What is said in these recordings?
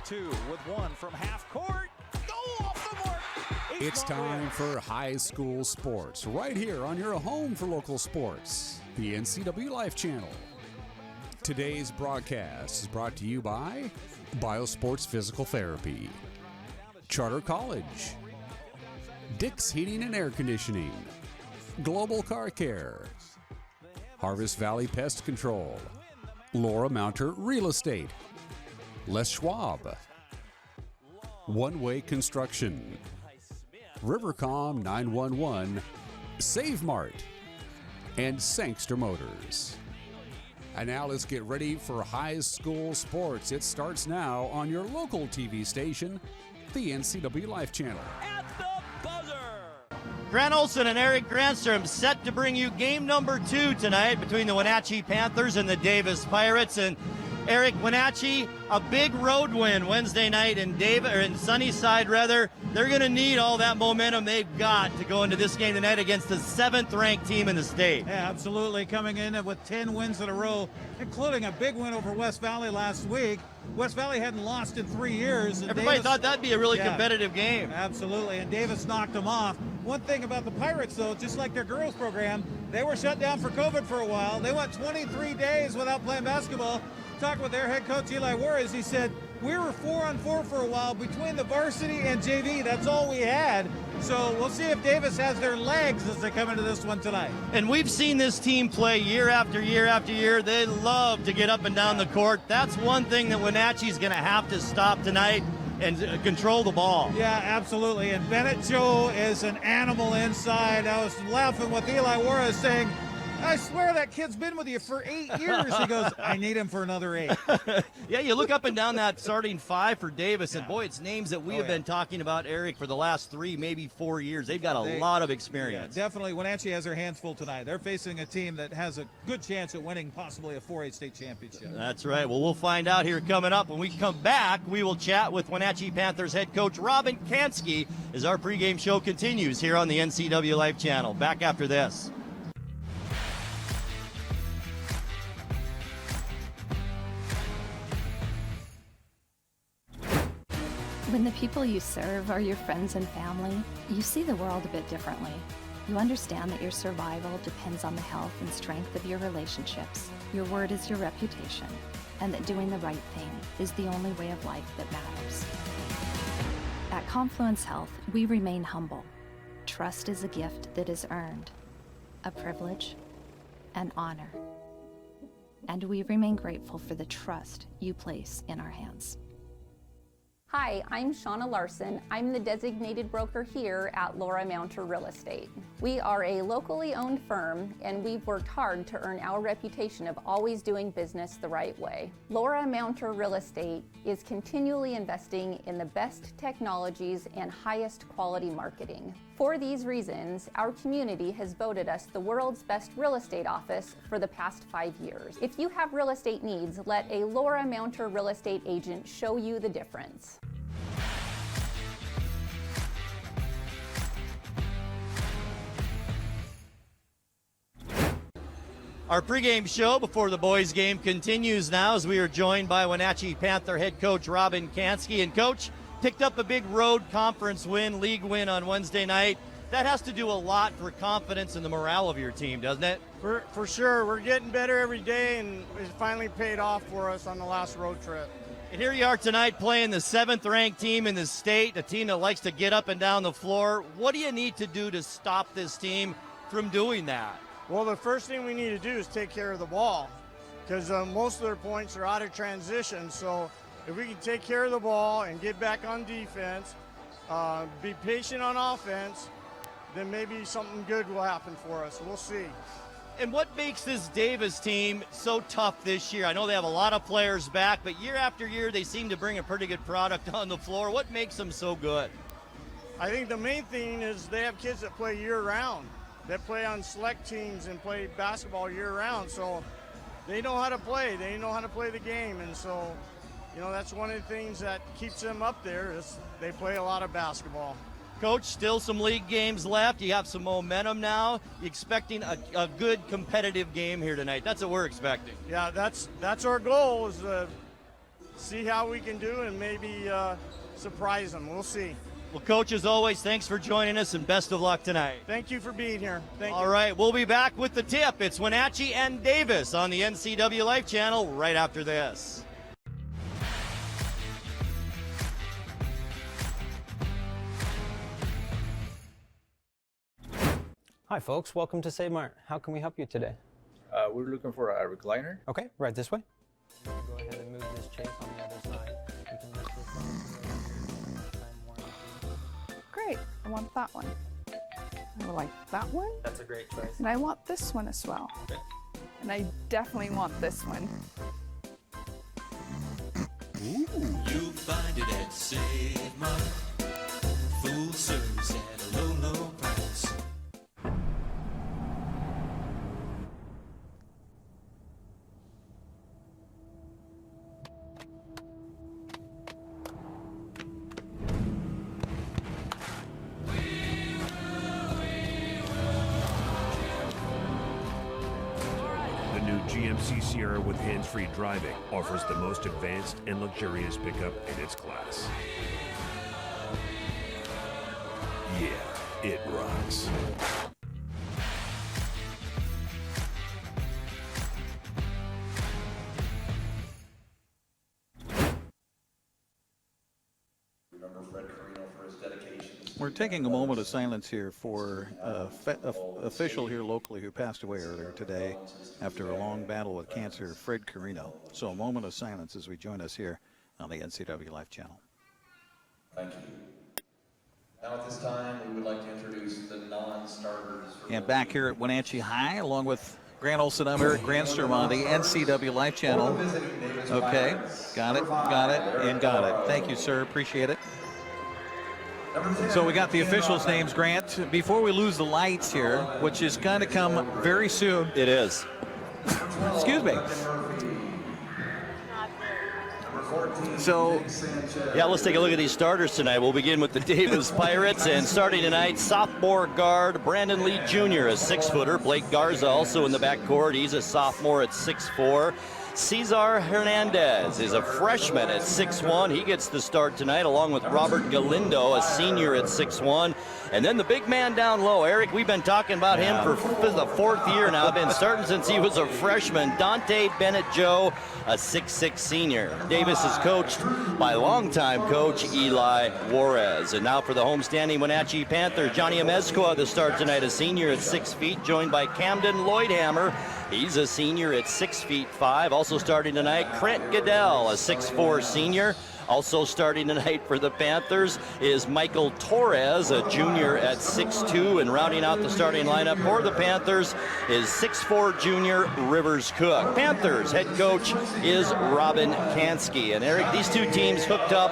2 with one from half court. Go off the mark. It's time for high school sports right here on your home for local sports, the NCWLIFE Channel. Today's broadcast is brought to you by Biosports Physical Therapy, Charter College, Dick's Heating and Air Conditioning, Global Car Care, Harvest Valley Pest Control, Laura Mounter Real Estate, Les Schwab, One Way Construction, Rivercom 911, Save Mart, and Sangster Motors. And now let's get ready for high school sports. It starts now on your local TV station, the NCWLIFE Channel. At the buzzer. Grant Olson and Eric Granstrom set to bring you game number 2 tonight between the Wenatchee Panthers and the Davis Pirates. And Eric, Wenatchee, a big road win Wednesday night in Sunnyside, rather. They're going to need all that momentum they've got to go into this game tonight against the 7th-ranked team in the state. Yeah, absolutely. Coming in with 10 wins in a row, including a big win over West Valley last week. West Valley hadn't lost in 3 years. And Everybody Davis, thought that'd be a really competitive game. Absolutely, and Davis knocked them off. One thing about the Pirates, though, just like their girls program, they were shut down for COVID for a while. They went 23 days without playing basketball. Talked with their head coach, Eli Juarez. He said, we were 4-on-4 for a while between the varsity and JV. That's all we had. So we'll see if Davis has their legs as they come into this one tonight. And we've seen this team play year after year after year. They love to get up and down the court. That's one thing that Wenatchee's going to have to stop tonight and control the ball. Yeah, absolutely. And Bennett Joe is an animal inside. I was laughing with Eli Juarez saying, I swear that kid's been with you for 8 years. He goes, I need him for another 8. Yeah, you look up and down that starting 5 for Davis, and boy, it's names that we have been talking about, Eric, for the last 3, maybe 4 years. They've got a lot of experience. Yeah, definitely. Wenatchee has their hands full tonight. They're facing a team that has a good chance at winning possibly a 4A state championship. That's right. Well, we'll find out here coming up. When we come back, we will chat with Wenatchee Panthers head coach Robin Kansky as our pregame show continues here on the NCWLIFE Channel. Back after this. When the people you serve are your friends and family, you see the world a bit differently. You understand that your survival depends on the health and strength of your relationships. Your word is your reputation, and that doing the right thing is the only way of life that matters. At Confluence Health, we remain humble. Trust is a gift that is earned, a privilege, an honor. And we remain grateful for the trust you place in our hands. Hi, I'm Shauna Larson. I'm the designated broker here at Laura Mounter Real Estate. We are a locally owned firm, and we've worked hard to earn our reputation of always doing business the right way. Laura Mounter Real Estate is continually investing in the best technologies and highest quality marketing. For these reasons, our community has voted us the world's best real estate office for the past 5 years. If you have real estate needs, let a Laura Mounter real estate agent show you the difference. Our pregame show before the boys' game continues now as we are joined by Wenatchee Panther head coach Robin Kansky. And Coach, picked up a big road conference win, league win on Wednesday night. That has to do a lot for confidence and the morale of your team, doesn't it? For sure. We're getting better every day, and it finally paid off for us on the last road trip. And here you are tonight playing the 7th-ranked team in the state, a team that likes to get up and down the floor. What do you need to do to stop this team from doing that? Well, the first thing we need to do is take care of the ball, because most of their points are out of transition. So if we can take care of the ball and get back on defense, be patient on offense, then maybe something good will happen for us. We'll see. And what makes this Davis team so tough this year? I know they have a lot of players back, but year after year they seem to bring a pretty good product on the floor. What makes them so good? I think the main thing is they have kids that play year-round, that play on select teams and play basketball year-round. So they know how to play. They know how to play the game. And so, you know, that's one of the things that keeps them up there is they play a lot of basketball. Coach, still some league games left. You have some momentum now. You're expecting a good competitive game here tonight. That's what we're expecting. Yeah, that's our goal, is to see how we can do and maybe surprise them. We'll see. Well, Coach, as always, thanks for joining us and best of luck tonight. Thank you for being here. Thank you. All right, we'll be back with the tip. It's Wenatchee and Davis on the NCWLIFE Channel right after this. Hi folks, welcome to Save Mart. How can we help you today? We're looking for a recliner. Okay, right this way. Go ahead and move this chafe on the other side. You can lift this up. Great, I want that one. I like that one. That's a great choice. And I want this one as well. Okay. And I definitely want this one. You'll find it at Save Mart. Full service at a low, low price. GMC Sierra with hands-free driving offers the most advanced and luxurious pickup in its class. Yeah, it rocks. We're taking a moment of silence here for an official here locally who passed away earlier today after a long battle with cancer, Fred Carino. So a moment of silence as we join us here on the NCWLIFE Channel. Thank you. Now at this time, we would like to introduce the non-starters. And back here at Wenatchee High, along with Grant Olson, I'm Eric Granstrom on the NCWLIFE Channel. Okay, got it. Thank you, sir. Appreciate it. So we got the officials' names, Grant. Before we lose the lights here, which is going to come very soon. It is. Excuse me. So, yeah, let's take a look at these starters tonight. We'll begin with the Davis Pirates, and starting tonight, sophomore guard Brandon Lee Jr., a 6-footer. Blake Garza also in the backcourt. He's a sophomore at 6'4". Cesar Hernandez is a freshman at 6'1". He gets the start tonight, along with Robert Galindo, a senior at 6'1". And then the big man down low, Eric, we've been talking about him for the 4th year now. Been starting since he was a freshman. Dante Bennett-Joe, a 6'6" senior. Davis is coached by longtime coach Eli Juarez. And now for the homestanding Wenatchee Panthers, Johnny Amezcua, the start tonight, a senior at 6 feet, joined by Camden Lloydhammer. He's a senior at 6'5". Also starting tonight, Trent Goodell, a 6'4" senior. Also starting tonight for the Panthers is Michael Torres, a junior at 6'2", and rounding out the starting lineup for the Panthers is 6'4" junior Rivers Cook. Panthers head coach is Robin Kansky. And Eric, these two teams hooked up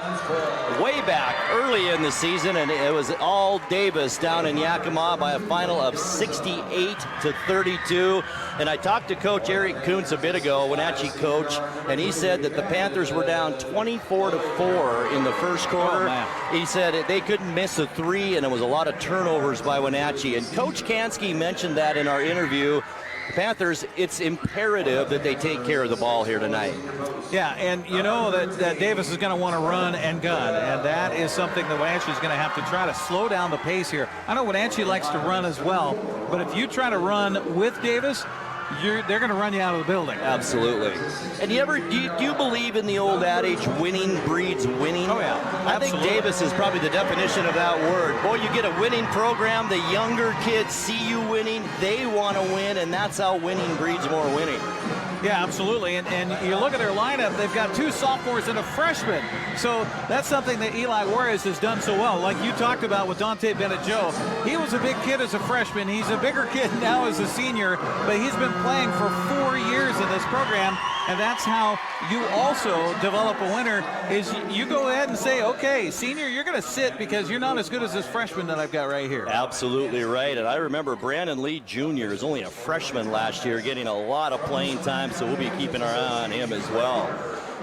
way back early in the season, and it was all Davis down in Yakima by a final of 68-32. And I talked to Coach Eric Kuntz a bit ago, Wenatchee coach, and he said that the Panthers were down 24-4 in the first quarter. He said they couldn't miss a 3, and it was a lot of turnovers by Wenatchee. And Coach Kansky mentioned that in our interview. The Panthers, it's imperative that they take care of the ball here tonight. Yeah, and you know that Davis is going to want to run and gun, and that is something that Wenatchee is going to have to try to slow down the pace here. I know Wenatchee likes to run as well, but if you try to run with Davis, they're going to run you out of the building. Absolutely. And do you believe in the old adage, winning breeds winning? Oh, yeah. I think Davis is probably the definition of that word. Boy, you get a winning program, the younger kids see you winning, they want to win, and that's how winning breeds more winning. Yeah, absolutely. And you look at their lineup, they've got 2 sophomores and a freshman. So that's something that Eli Juarez has done so well. Like you talked about with Dante Bennett-Joe, he was a big kid as a freshman. He's a bigger kid now as a senior, but he's been playing for 4 years in this program. And that's how you also develop a winner, is you go ahead and say, okay, senior, you're going to sit because you're not as good as this freshman that I've got right here. Absolutely right. And I remember Brandon Lee Jr. is only a freshman last year, getting a lot of playing time, so we'll be keeping our eye on him as well.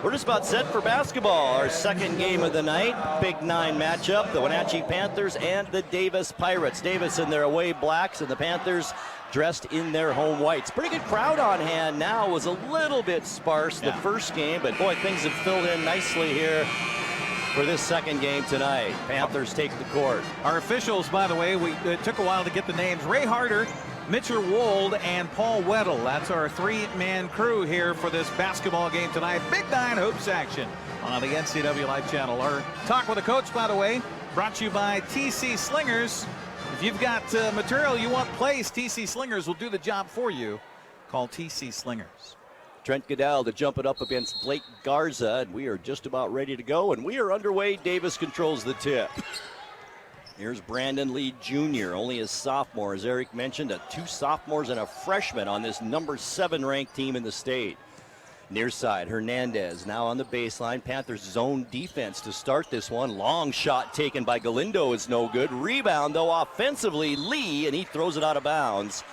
We're just about set for basketball. Our second game of the night, Big 9 matchup, the Wenatchee Panthers and the Davis Pirates. Davis in their away blacks and the Panthers dressed in their home whites. Pretty good crowd on hand now. Was a little bit sparse the first game, but boy, things have filled in nicely here for this second game tonight. Panthers take the court. Our officials, by the way, it took a while to get the names. Ray Harder, Mitchell Wold, and Paul Weddle. That's our three-man crew here for this basketball game tonight. Big 9 hoops action on the NCWLIFE Channel. Our Talk with the Coach, by the way, brought to you by TC Slingers. If you've got material you want placed, TC Slingers will do the job for you. Call TC Slingers. Trent Goodell to jump it up against Blake Garza, and we are just about ready to go, and we are underway. Davis controls the tip. Here's Brandon Lee Jr., only a sophomore, as Eric mentioned, 2 sophomores and a freshman on this number 7 ranked team in the state. Near side, Hernandez now on the baseline. Panthers zone defense to start this one. Long shot taken by Galindo is no good. Rebound, though, offensively, Lee, and he throws it out of bounds.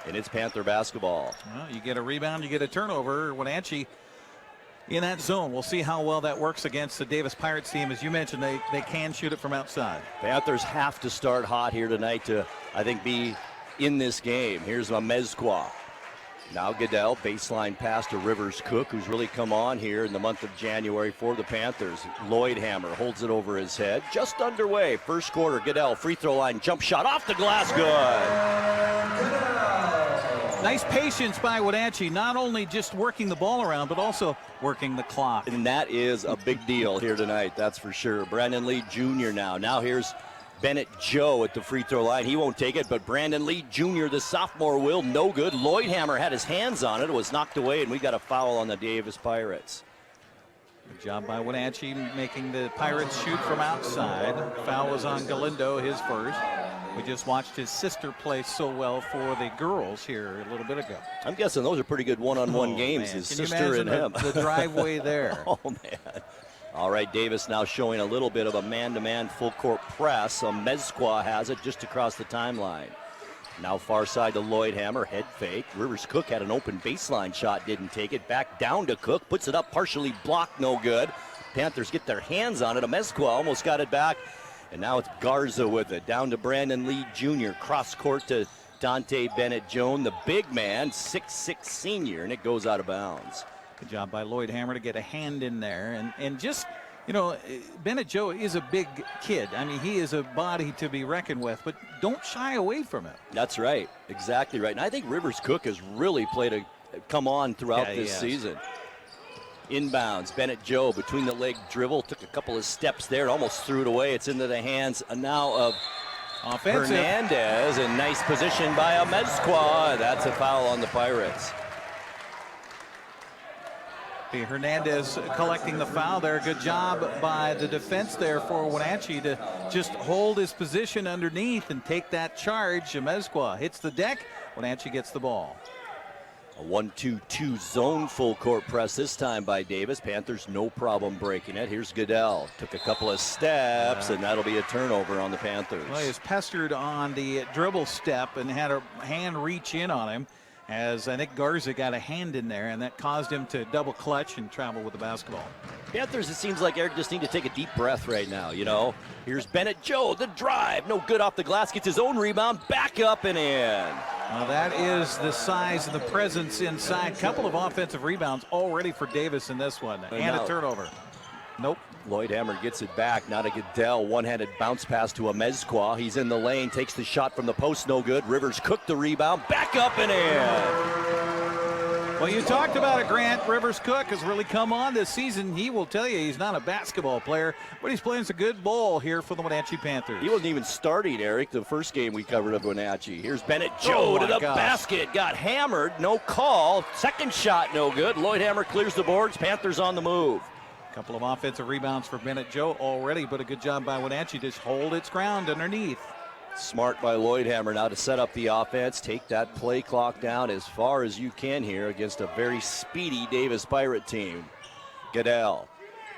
And it's Panther basketball. Well, you get a rebound, you get a turnover. Wenatchee in that zone. We'll see how well that works against the Davis Pirates team. As you mentioned, they can shoot it from outside. Panthers have to start hot here tonight to, I think, be in this game. Here's Mezqua. Now Goodell, baseline pass to Rivers Cook, who's really come on here in the month of January for the Panthers. Lloydhammer holds it over his head. Just underway. First quarter, Goodell, free throw line, jump shot off the glass, good. Nice patience by Wenatchee, not only just working the ball around, but also working the clock. And that is a big deal here tonight, that's for sure. Brandon Lee Jr. now here's Bennett Joe at the free throw line. He won't take it, but Brandon Lee Jr., the sophomore, will. No good. Lloydhammer had his hands on it. It was knocked away, and we got a foul on the Davis Pirates. Good job by Wenatchee making the Pirates shoot from outside. Foul was on Galindo, his first. We just watched his sister play so well for the girls here a little bit ago. I'm guessing those are pretty good one-on-one games, his sister and him. The driveway there. Oh, man. All right, Davis now showing a little bit of a man-to-man full-court press. Mezqua has it just across the timeline. Now far side to Lloydhammer, head fake. Rivers Cook had an open baseline shot, didn't take it. Back down to Cook, puts it up, partially blocked, no good. Panthers get their hands on it. Mezqua almost got it back. And now it's Garza with it. Down to Brandon Lee Jr. Cross court to Dante Bennett-Jones, the big man, 6'6" senior, and it goes out of bounds. Good job by Lloydhammer to get a hand in there. And just, you know, Bennett-Joe is a big kid. I mean, he is a body to be reckoned with, but don't shy away from him. That's right. Exactly right. And I think Rivers Cook has really come on throughout this season. Inbounds, Bennett-Joe between the leg dribble, took a couple of steps there, almost threw it away. It's into the hands now of offensive Hernandez, and nice position by Mezqua. That's a foul on the Pirates. Hernandez collecting the foul there. Good job by the defense there for Wenatchee to just hold his position underneath and take that charge. Mezqua hits the deck. Wenatchee gets the ball. A 1-2-2 zone full court press this time by Davis. Panthers no problem breaking it. Here's Goodell. Took a couple of steps, and that'll be a turnover on the Panthers. Well, he was pestered on the dribble step and had a hand reach in on him, as I think Garza got a hand in there, and that caused him to double clutch and travel with the basketball. Panthers, it seems like, Eric, just need to take a deep breath right now, you know. Here's Bennett-Joe, the drive. No good off the glass. Gets his own rebound. Back up and in. Well, that is the size and the presence inside. Couple of offensive rebounds already for Davis in this one. And a turnover. Nope. Lloydhammer gets it back. Now to Goodell. One-handed bounce pass to Mezqua. He's in the lane. Takes the shot from the post. No good. Rivers Cook the rebound. Back up and in. Well, you talked about it, Grant. Rivers Cook has really come on this season. He will tell you he's not a basketball player, but he's playing some good ball here for the Wenatchee Panthers. He wasn't even starting, Eric, the first game we covered of Wenatchee. Here's Bennett-Joe to the basket. Got hammered. No call. Second shot, no good. Lloydhammer clears the boards. Panthers on the move. Couple of offensive rebounds for Bennett-Joe already, but a good job by Wenatchee to hold its ground underneath. Smart by Lloydhammer now to set up the offense. Take that play clock down as far as you can here against a very speedy Davis Pirate team. Goodell.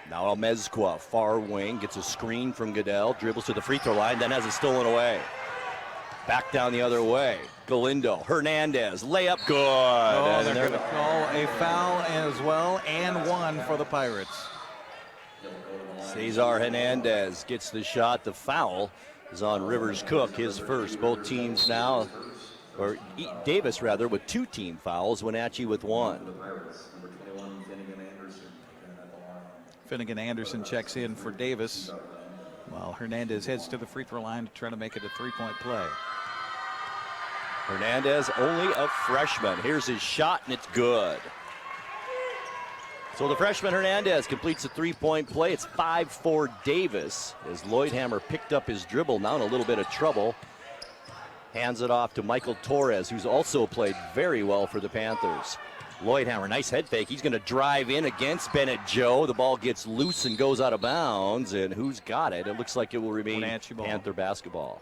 Now Mezqua, far wing, gets a screen from Goodell, dribbles to the free throw line, then has it stolen away. Back down the other way. Galindo, Hernandez, layup good. Oh, they're going to call a foul as well, and one for the Pirates. Cesar Hernandez gets the shot. The foul is on Rivers Cook, his first. Both teams now, or Davis rather, with 2 team fouls. Wenatchee with 1. Finnegan Anderson checks in for Davis, while Hernandez heads to the free throw line to try to make it a 3-point play. Hernandez, only a freshman. Here's his shot, and it's good. So the freshman Hernandez completes a 3-point play. It's 5-4 Davis as Lloydhammer picked up his dribble, now in a little bit of trouble. Hands it off to Michael Torres, who's also played very well for the Panthers. Lloydhammer, nice head fake. He's going to drive in against Bennett Joe. The ball gets loose and goes out of bounds. And who's got it? It looks like it will remain Panther basketball.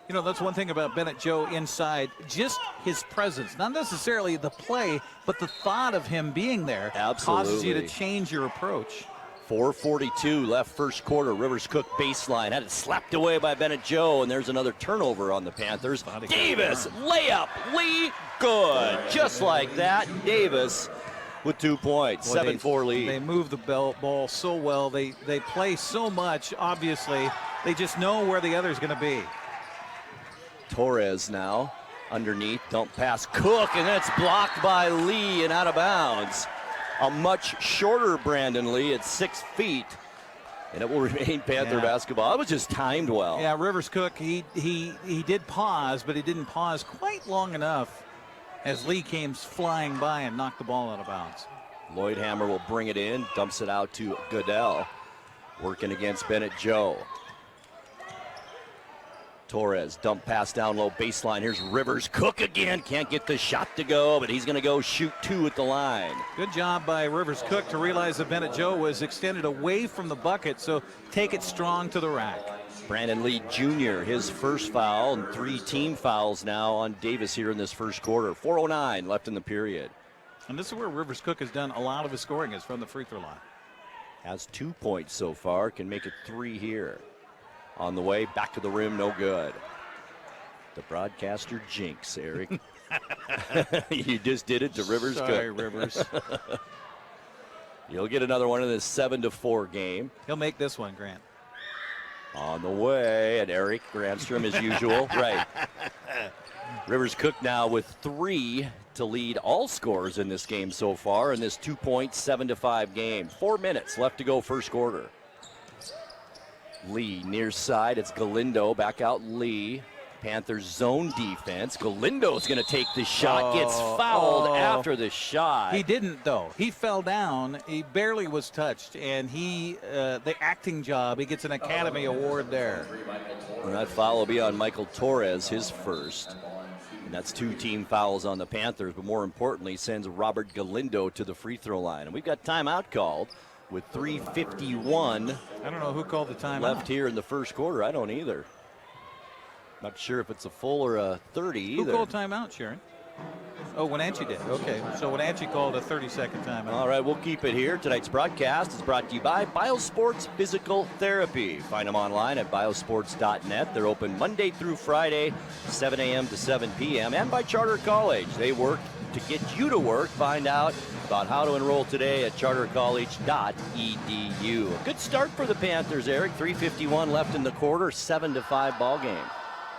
You know, that's one thing about Bennett Joe inside, just his presence, not necessarily the play, but the thought of him being there causes you to change your approach. 4:42 left first quarter. Rivers Cook baseline, had it slapped away by Bennett Joe, and there's another turnover on the Panthers. Davis, layup, Lee, good. Just like that, Davis with 2 points, 7-4 lead. They move the ball so well. They play so much, obviously. They just know where the other's going to be. Torres now underneath, dump pass Cook, and then it's blocked by Lee and out of bounds. A much shorter Brandon Lee at 6 feet, and it will remain Panther basketball. It was just timed well. Yeah, Rivers Cook, he did pause, but he didn't pause quite long enough as Lee came flying by and knocked the ball out of bounds. Lloydhammer will bring it in, dumps it out to Goodell, working against Bennett Joe. Torres, dump pass down low baseline. Here's Rivers Cook again. Can't get the shot to go, but he's going to go shoot 2 at the line. Good job by Rivers Cook to realize that Bennett Joe was extended away from the bucket, so take it strong to the rack. Brandon Lee Jr., his first foul, and 3 team fouls now on Davis here in this first quarter. 4:09 left in the period. And this is where Rivers Cook has done a lot of his scoring, is from the free throw line. Has 2 points so far, can make it 3 here. On the way, back to the rim, no good. The broadcaster jinx, Eric. You just did it to Rivers Cook. Sorry, Rivers. You'll get another one in this 7-4 game. He'll make this one, Grant. On the way, and Eric Granstrom as usual. Right. Rivers Cook now with 3 to lead all scores in this game so far in this 2-point, 7-5 game. 4 minutes left to go first quarter. Lee near side. It's Galindo back out Lee. Panthers zone defense. Galindo's going to take the shot. Gets fouled after the shot. He didn't, though. He fell down. He barely was touched, and the acting job, he gets an Academy Award there. And that foul will be on Michael Torres, his first. And that's 2 team fouls on the Panthers, but more importantly, sends Robert Galindo to the free throw line. And we've got timeout called with 3:51. I don't know who called the timeout. Left here in the first quarter. I don't either. Not sure if it's a full or a 30 either. Who called timeout, Sharon? Oh, Wenatchee did. Okay, so Wenatchee called a 30-second timeout. All right, we'll keep it here. Tonight's broadcast is brought to you by Biosports Physical Therapy. Find them online at biosports.net. They're open Monday through Friday, 7 a.m. to 7 p.m. And by Charter College. They work to get you to work. Find out about how to enroll today at chartercollege.edu. A good start for the Panthers, Eric. 3:51 left in the quarter, 7-5 ball game.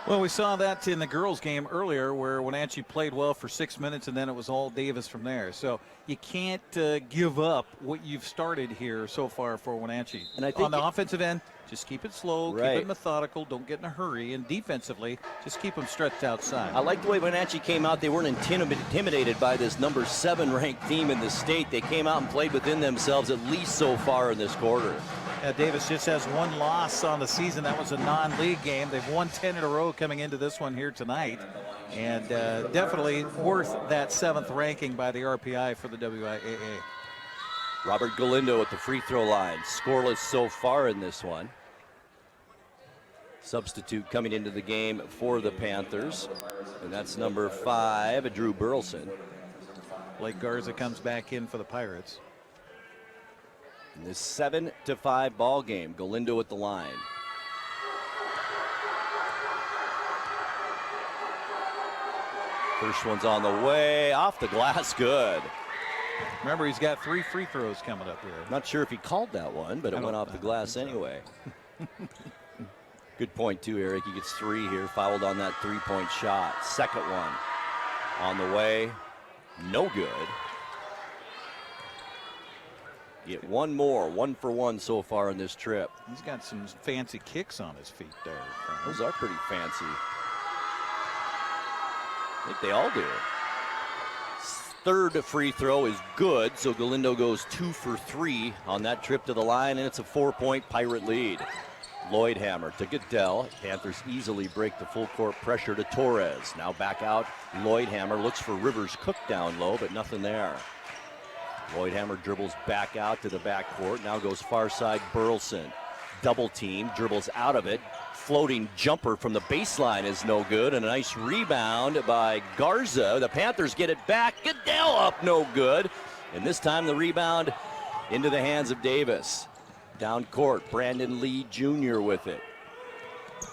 Well, we saw that in the girls' game earlier where Wenatchee played well for 6 minutes, and then it was all Davis from there. So you can't give up what you've started here so far for Wenatchee. And I think on the offensive end, just keep it slow, keep it methodical, don't get in a hurry. And defensively, just keep them stretched outside. I like the way Wenatchee came out. They weren't intimidated by this number 7 ranked team in the state. They came out and played within themselves, at least so far in this quarter. Davis just has 1 loss on the season. That was a non-league game. They've won 10 in a row coming into this one here tonight. And definitely worth that 7th ranking by the RPI for the WIAA. Robert Galindo at the free throw line. Scoreless so far in this one. Substitute coming into the game for the Panthers. And that's number 5, Drew Burleson. Blake Garza comes back in for the Pirates. In this 7-5 ball game, Galindo at the line. First one's on the way, off the glass, good. Remember, he's got 3 free throws coming up here. Not sure if he called that one, but it went off the glass anyway. Good point, too, Eric. He gets 3 here, fouled on that 3-point shot. Second one on the way, no good. Get one more, 1 for 1 so far in this trip. He's got some fancy kicks on his feet there. Those are pretty fancy. I think they all do. Third free throw is good, so Galindo goes 2 for 3 on that trip to the line, and it's a 4-point Pirate lead. Lloydhammer to Goodell. Panthers easily break the full court pressure to Torres. Now back out. Lloydhammer looks for Rivers Cook down low, but nothing there. Lloydhammer dribbles back out to the backcourt. Now goes far side Burleson. Double team, dribbles out of it. Floating jumper from the baseline is no good, and a nice rebound by Garza. The Panthers get it back. Goodell up, no good. And this time the rebound into the hands of Davis. Down court, Brandon Lee Jr. with it.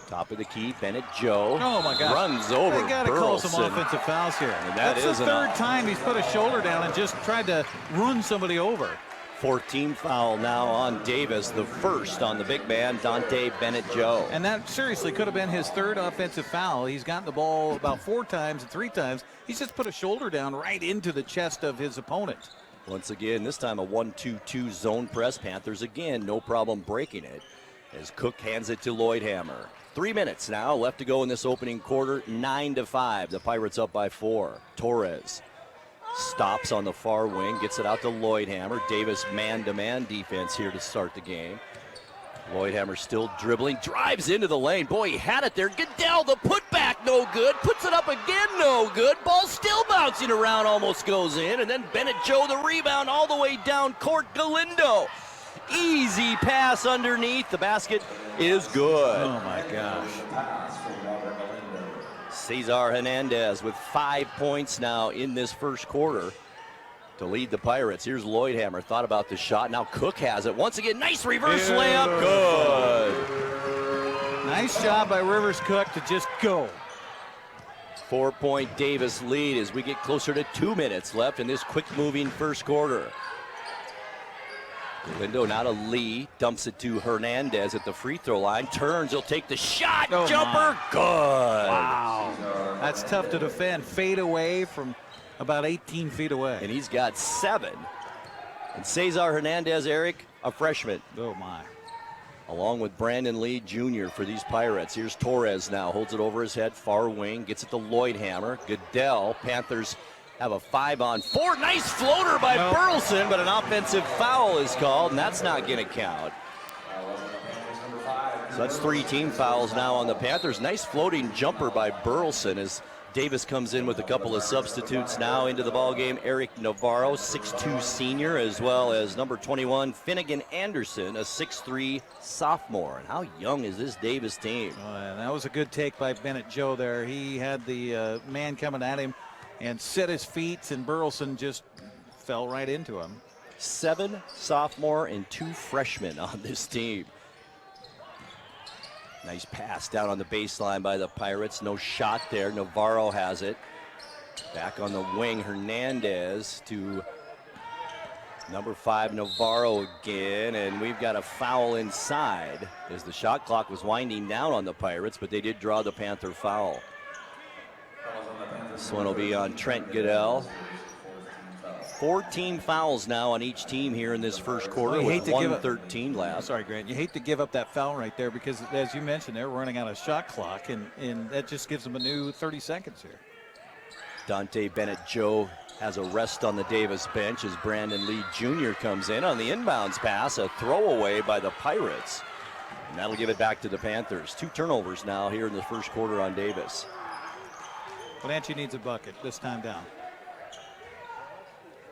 Top of the key, Bennett Joe. Oh my God! Runs over They got to call some Burleson. offensive fouls here. And That's the third time he's put a shoulder down and just tried to run somebody over. 14 foul now on Davis, the first on the big man, Dante Bennett Joe. And that seriously could have been his third offensive foul. He's gotten the ball about 4 times and 3 times. He's just put a shoulder down right into the chest of his opponent. Once again, this time a 1-2-2 zone press. Panthers again, no problem breaking it as Cook hands it to Lloydhammer. 3 minutes now left to go in this opening quarter, 9-5. The Pirates up by 4. Torres stops on the far wing, gets it out to Lloydhammer. Davis man-to-man defense here to start the game. Lloydhammer still dribbling, drives into the lane. Boy, he had it there. Goodell, the putback, no good. Puts it up again, no good. Ball still bouncing around, almost goes in. And then Bennett Joe, the rebound all the way down court. Galindo, easy pass underneath. The basket is good. Oh, my gosh. Cesar Hernandez with 5 points now in this first quarter to lead the Pirates. Here's Lloydhammer, thought about the shot. Now Cook has it. Once again, nice reverse layup. Good. Nice job by Rivers Cook to just go. 4-point Davis lead as we get closer to 2 minutes left in this quick-moving first quarter. Galindo now to Lee, dumps it to Hernandez at the free throw line, turns, he'll take the shot, jumper, good. Wow, that's tough to defend. Fade away from about 18 feet away. And he's got 7. And Cesar Hernandez, Eric, a freshman. Oh my. Along with Brandon Lee Jr. for these Pirates. Here's Torres now, holds it over his head, far wing, gets it to Lloydhammer. Goodell, Panthers have a 5-on-4. Nice floater by Burleson, but an offensive foul is called, and that's not going to count. So that's 3 team fouls now on the Panthers. Nice floating jumper by Burleson as Davis comes in with a couple of substitutes now into the ballgame. Eric Navarro, 6'2 senior, as well as number 21, Finnegan Anderson, a 6'3 sophomore. And how young is this Davis team? And that was a good take by Bennett Joe there. He had the man coming at him and set his feet, and Burleson just fell right into him. 7 sophomore and 2 freshmen on this team. Nice pass down on the baseline by the Pirates. No shot there. Navarro has it. Back on the wing, Hernandez to number 5, Navarro again. And we've got a foul inside as the shot clock was winding down on the Pirates, but they did draw the Panther foul. This one will be on Trent Goodell. 14 fouls now on each team here in this first quarter with 1:13 left. Sorry, Grant. You hate to give up that foul right there because, as you mentioned, they're running out of shot clock, and that just gives them a new 30 seconds here. Dante Bennett Joe has a rest on the Davis bench as Brandon Lee Jr. comes in on the inbounds pass, a throwaway by the Pirates. And that'll give it back to the Panthers. 2 turnovers now here in the first quarter on Davis. Wenatchee needs a bucket this time down.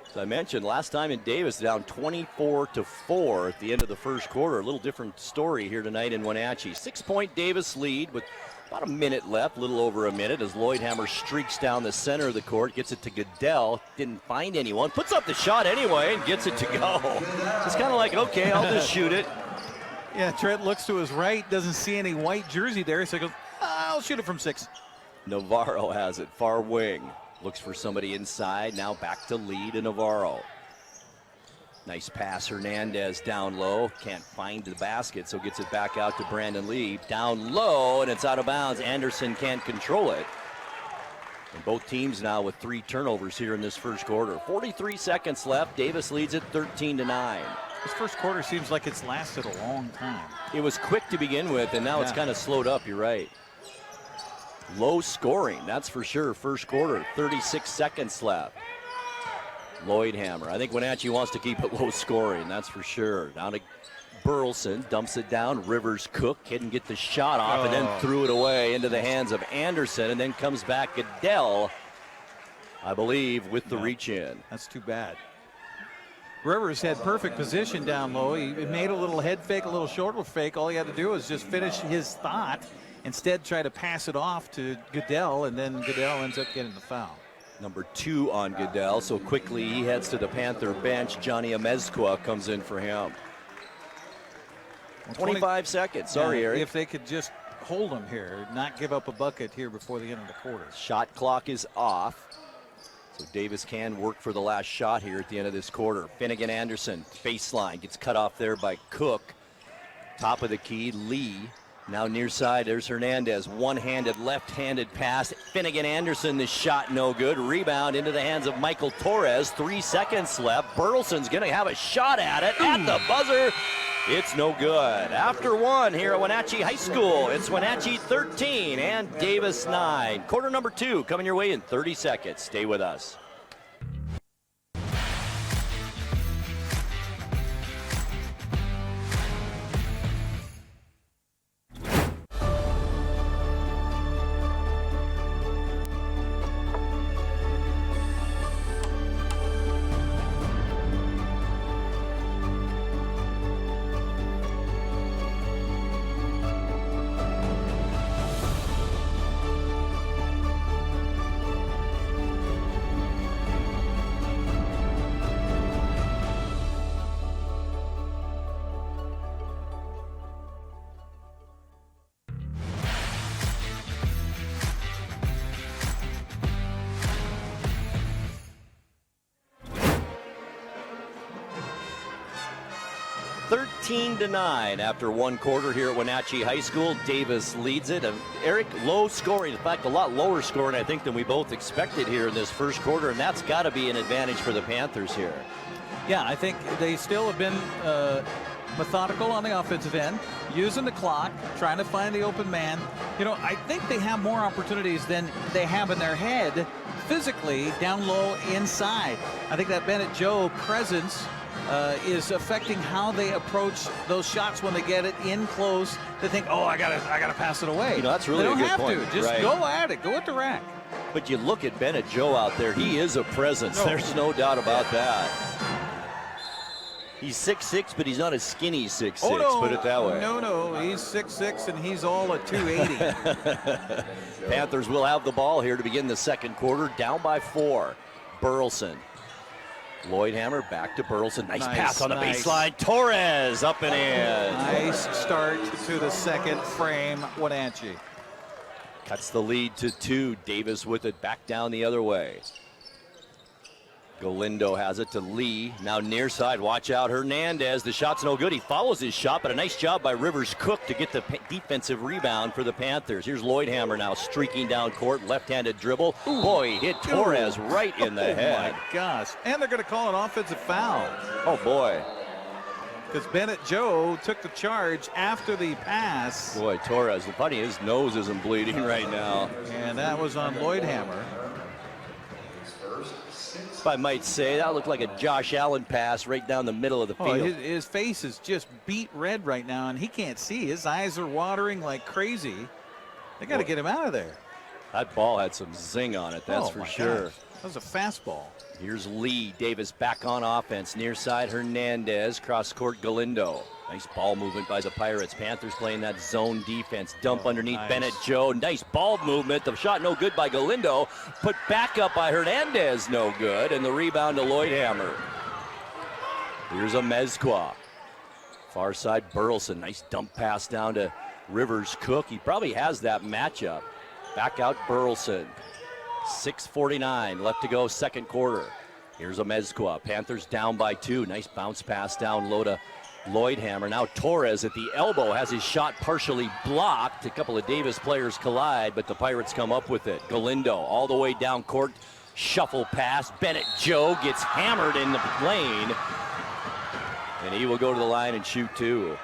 As I mentioned, last time in Davis, down 24-4 at the end of the first quarter. A little different story here tonight in Wenatchee. 6-point Davis lead with about a minute left, a little over a minute, as Lloydhammer streaks down the center of the court, gets it to Goodell, didn't find anyone, puts up the shot anyway and gets it to go. It's kind of like, okay, I'll just shoot it. Yeah, Trent looks to his right, doesn't see any white jersey there, so he goes, I'll shoot it from 6. Navarro has it, far wing. Looks for somebody inside. Now back to Lee to Navarro. Nice pass, Hernandez down low. Can't find the basket, so gets it back out to Brandon Lee. Down low, and it's out of bounds. Anderson can't control it. And both teams now with 3 turnovers here in this first quarter. 43 seconds left. Davis leads it 13-9. This first quarter seems like it's lasted a long time. It was quick to begin with, and now it's kind of slowed up. You're right. Low scoring, that's for sure. First quarter, 36 seconds left. Lloydhammer. I think Wenatchee wants to keep it low scoring, that's for sure. Down to Burleson, dumps it down. Rivers Cook couldn't get the shot off and then threw it away into the hands of Anderson, and then comes back Goodell, I believe, with the reach in. That's too bad. Rivers had perfect position down low. He made a little head fake, a little shoulder fake. All he had to do was just finish his thought. Instead, try to pass it off to Goodell, and then Goodell ends up getting the foul. Number 2 on Goodell, so quickly he heads to the Panther bench. Johnny Amezcua comes in for him. 25 seconds. Sorry, Eric. If they could just hold him here, not give up a bucket here before the end of the quarter. Shot clock is off. So Davis can work for the last shot here at the end of this quarter. Finnegan Anderson, baseline, gets cut off there by Cook. Top of the key, Lee. Now near side, there's Hernandez. One-handed, left-handed pass. Finnegan Anderson, the shot no good. Rebound into the hands of Michael Torres. 3 seconds left. Burleson's going to have a shot at it. At the buzzer, it's no good. After 1 here at Wenatchee High School, it's Wenatchee 13 and Davis 9. Quarter number 2 coming your way in 30 seconds. Stay with us. To 9 after 1 quarter here at Wenatchee High School. Davis leads it. Eric, low scoring. In fact, a lot lower scoring, I think, than we both expected here in this first quarter, and that's got to be an advantage for the Panthers here. Yeah, I think they still have been methodical on the offensive end, using the clock, trying to find the open man. You know, I think they have more opportunities than they have in their head physically down low inside. I think that Bennett Joe presence is affecting how they approach those shots when they get it in close. They think, oh, I gotta pass it away. You know, that's really a good point. They don't have to. Just go at it. Go at the rack. But you look at Bennett Joe out there. He is a presence. There's no doubt about that. He's 6'6", but he's not a skinny 6'6", put it that way. No, he's 6'6", and he's all at 280. Panthers will have the ball here to begin the second quarter, down by 4. Burleson. Lloydhammer back to Burleson. Nice pass on the baseline. Torres up and in. Nice start to the second frame, Wenatchee. Cuts the lead to 2. Davis with it back down the other way. Galindo has it to Lee. Now near side. Watch out, Hernandez. The shot's no good. He follows his shot, but a nice job by Rivers Cook to get the defensive rebound for the Panthers. Here's Lloydhammer now streaking down court. Left-handed dribble. Ooh. Boy, he hit Torres right in the head. Oh, my gosh. And they're going to call an offensive foul. Oh, boy. Because Bennett Joe took the charge after the pass. Boy, Torres, the funny, his nose isn't bleeding right now. And that was on Lloydhammer. If I might say, that looked like a Josh Allen pass right down the middle of the field. His face is just beat red right now, and he can't see. His eyes are watering like crazy. They got to get him out of there. That ball had some zing on it, that's for sure. Gosh. That was a fastball. Here's Lee. Davis back on offense. Near side, Hernandez. Cross court, Galindo. Nice ball movement by the Pirates. Panthers playing that zone defense. Dump underneath Bennett Joe. Nice ball movement. The shot no good by Galindo. Put back up by Hernandez, no good. And the rebound to Lloydhammer. Here's Amezcua. Far side, Burleson. Nice dump pass down to Rivers Cook. He probably has that matchup. Back out Burleson. 6:49 left to go, second quarter. Here's Amezcua. Panthers down by 2. Nice bounce pass down low to Lloydhammer. Now Torres at the elbow has his shot partially blocked. A couple of Davis players collide, but the Pirates come up with it. Galindo all the way down court. Shuffle pass. Bennett Joe gets hammered in the lane. And he will go to the line and shoot 2.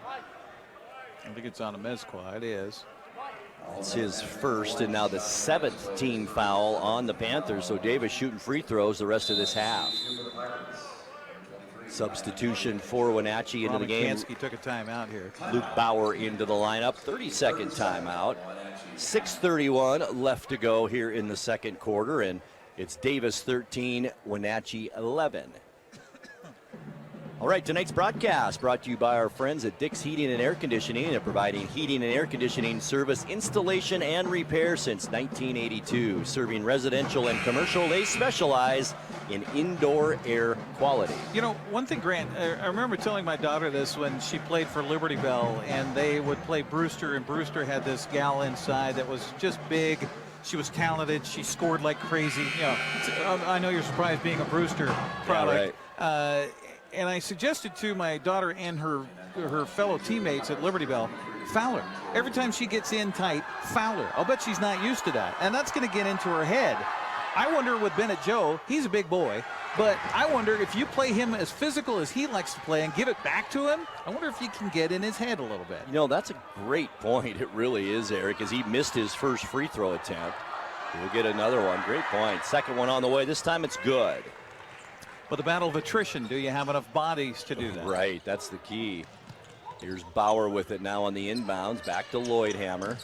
I think it's on Amezcua. It is. It's his first and now the 7th team foul on the Panthers. So Davis shooting free throws the rest of this half. Substitution for Wenatchee into the game. Kansky took a timeout here. Luke Bauer into the lineup. 30-second timeout. 6:31 left to go here in the second quarter, and it's Davis 13, Wenatchee 11. All right, tonight's broadcast brought to you by our friends at Dick's Heating and Air Conditioning, and providing heating and air conditioning service, installation, and repair since 1982. Serving residential and commercial, they specialize in indoor air quality. You know, one thing, Grant, I remember telling my daughter this when she played for Liberty Bell, and they would play Brewster, and Brewster had this gal inside that was just big. She was talented. She scored like crazy. You know, I know you're surprised being a Brewster product. Yeah, right. And I suggested to my daughter and her fellow teammates at Liberty Bell, foul her. Every time she gets in tight, foul her. I'll bet she's not used to that. And that's going to get into her head. I wonder with Bennett Joe, he's a big boy, but I wonder if you play him as physical as he likes to play and give it back to him, I wonder if you can get in his head a little bit. You know, that's a great point. It really is, Eric, as he missed his first free throw attempt. He'll get another one. Great point. Second one on the way. This time it's good. But the battle of attrition, do you have enough bodies to do that? Right, that's the key. Here's Bauer with it now on the inbounds. Back to Lloydhammer.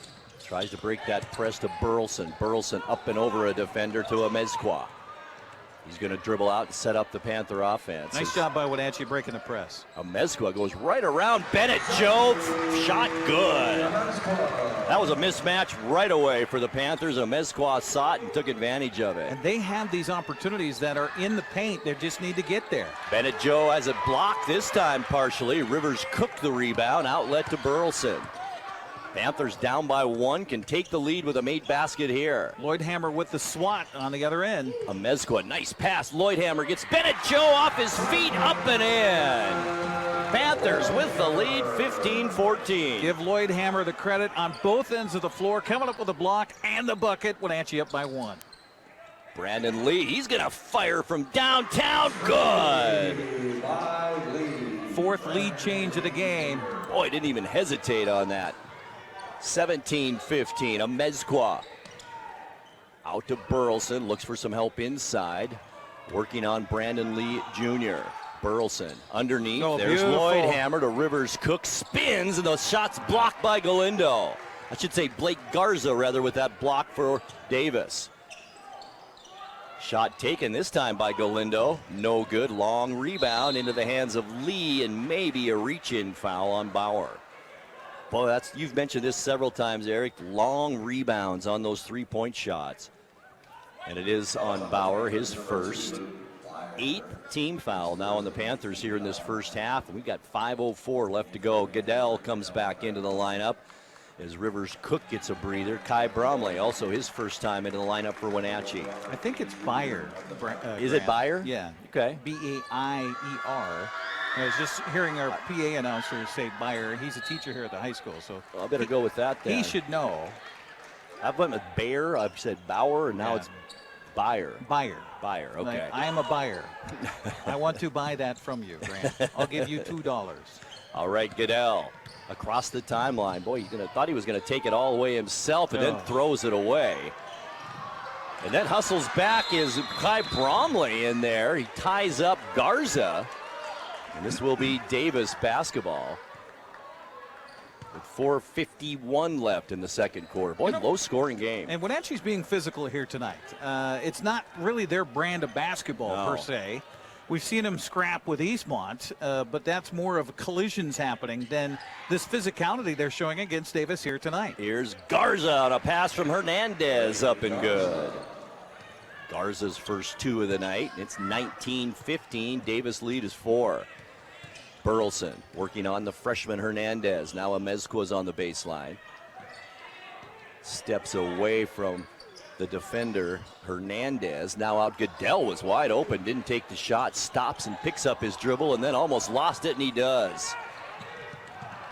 Tries to break that press to Burleson. Burleson up and over a defender to Amezcua. He's going to dribble out and set up the Panther offense. Nice job by Wenatchee breaking the press. Amezcua goes right around Bennett Joe. Shot good. That was a mismatch right away for the Panthers. Amezcua saw it and took advantage of it. And they have these opportunities that are in the paint. They just need to get there. Bennett Joe has it blocked this time partially. Rivers cooked the rebound. Outlet to Burleson. Panthers down by 1, can take the lead with a made basket here. Lloydhammer with the swat on the other end. Amezcua, nice pass. Lloydhammer gets Bennett Joe off his feet, up and in. Panthers with the lead, 15-14. Give Lloydhammer the credit on both ends of the floor, coming up with a block and the bucket. Wenatchee up by 1. Brandon Lee, he's going to fire from downtown. Good. 4th lead change of the game. Boy, didn't even hesitate on that. 17-15, Amezcua. Out to Burleson, looks for some help inside. Working on Brandon Lee Jr. Burleson underneath. There's Lloydhammer to Rivers. Cook spins, and the shot's blocked by Galindo. I should say Blake Garza, rather, with that block for Davis. Shot taken this time by Galindo. No good. Long rebound into the hands of Lee, and maybe a reach-in foul on Bauer. Boy, you've mentioned this several times, Eric. Long rebounds on those three-point shots. And it is on Bauer, his first. 8th team foul now on the Panthers here in this first half. And we've got 5:04 left to go. Goodell comes back into the lineup as Rivers Cook gets a breather. Kai Bromley, also his first time into the lineup for Wenatchee. I think it's Beyer. Is it Beyer? Yeah. Okay. B-A-I-E-R. I was just hearing our PA announcer say Beyer. He's a teacher here at the high school, so well, I better go with that then. He should know. I went with Bayer. I've said Bauer, and now it's Beyer. Beyer. Beyer. Okay. Like, I am a buyer. I want to buy that from you, Grant. I'll give you $2. All right, Goodell across the timeline. Boy, thought he was going to take it all away himself, and then throws it away. And then hustles back is Kai Bromley in there. He ties up Garza. And this will be Davis basketball. With 4:51 left in the second quarter. Boy, low-scoring game. And Wenatchee's being physical here tonight. It's not really their brand of basketball, per se. We've seen them scrap with Eastmont, but that's more of collisions happening than this physicality they're showing against Davis here tonight. Here's Garza on a pass from Hernandez, up and good. Garza's first 2 of the night. It's 19-15. Davis lead is 4. Burleson working on the freshman Hernandez. Now Amezcua's on the baseline. Steps away from the defender, Hernandez. Now out, Goodell was wide open, didn't take the shot, stops and picks up his dribble, and then almost lost it, and he does.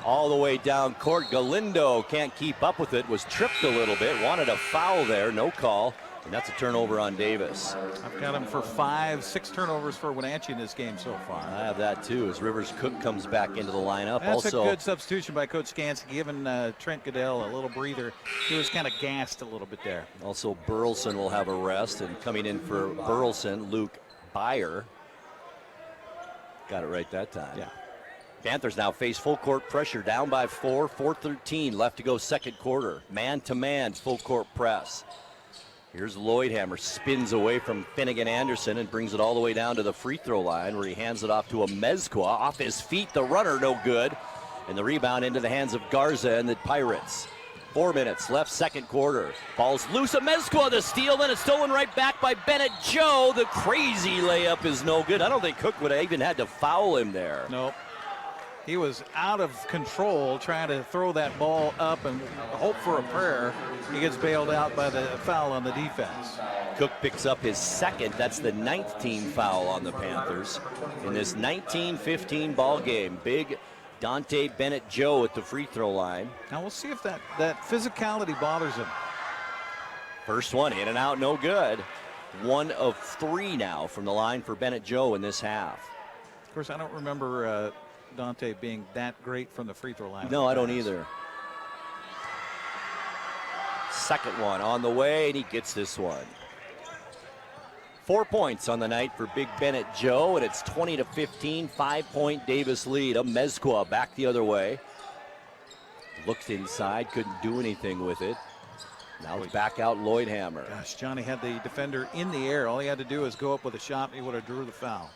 All the way down court, Galindo can't keep up with it, was tripped a little bit, wanted a foul there, no call, and that's a turnover on Davis. I've got him for 5-6 turnovers for Wenatchee in this game so far. I have that too, as Rivers Cook comes back into the lineup. That's also a good substitution by Coach Skansky, giving Trent Goodell a little breather. He was kind of gassed a little bit there. Also, Burleson will have a rest, and coming in for Burleson, Luke Byer. Got it right that time. Yeah. Panthers now face full court pressure, down by 4, 4:13 left to go second quarter. Man-to-man full court press. Here's Lloydhammer, spins away from Finnegan Anderson and brings it all the way down to the free throw line, where he hands it off to a Mezqua. Off his feet, the runner no good. And the rebound into the hands of Garza and the Pirates. 4 minutes left, second quarter. Ball's loose, a Mezqua the steal, then it's stolen right back by Bennett Joe. The crazy layup is no good. I don't think Cook would have even had to foul him there. Nope. He was out of control trying to throw that ball up and hope for a prayer. He gets bailed out by the foul on the defense. Cook picks up his second. That's the 9th team foul on the Panthers in this 19-15 ball game. Big Dante Bennett Joe at the free throw line. Now we'll see if that physicality bothers him. First one in and out, no good. 1 of 3 now from the line for Bennett Joe in this half. Of course, I don't remember Dante being that great from the free throw line. No, I don't either. Second one on the way, and he gets this one. 4 points on the night for Big Bennett Joe, and it's 20-15, 5-point Davis lead. A Mezqua back the other way. Looked inside, couldn't do anything with it. Now it's back out Lloydhammer. Gosh, Johnny had the defender in the air. All he had to do was go up with a shot, and he would have drew the foul.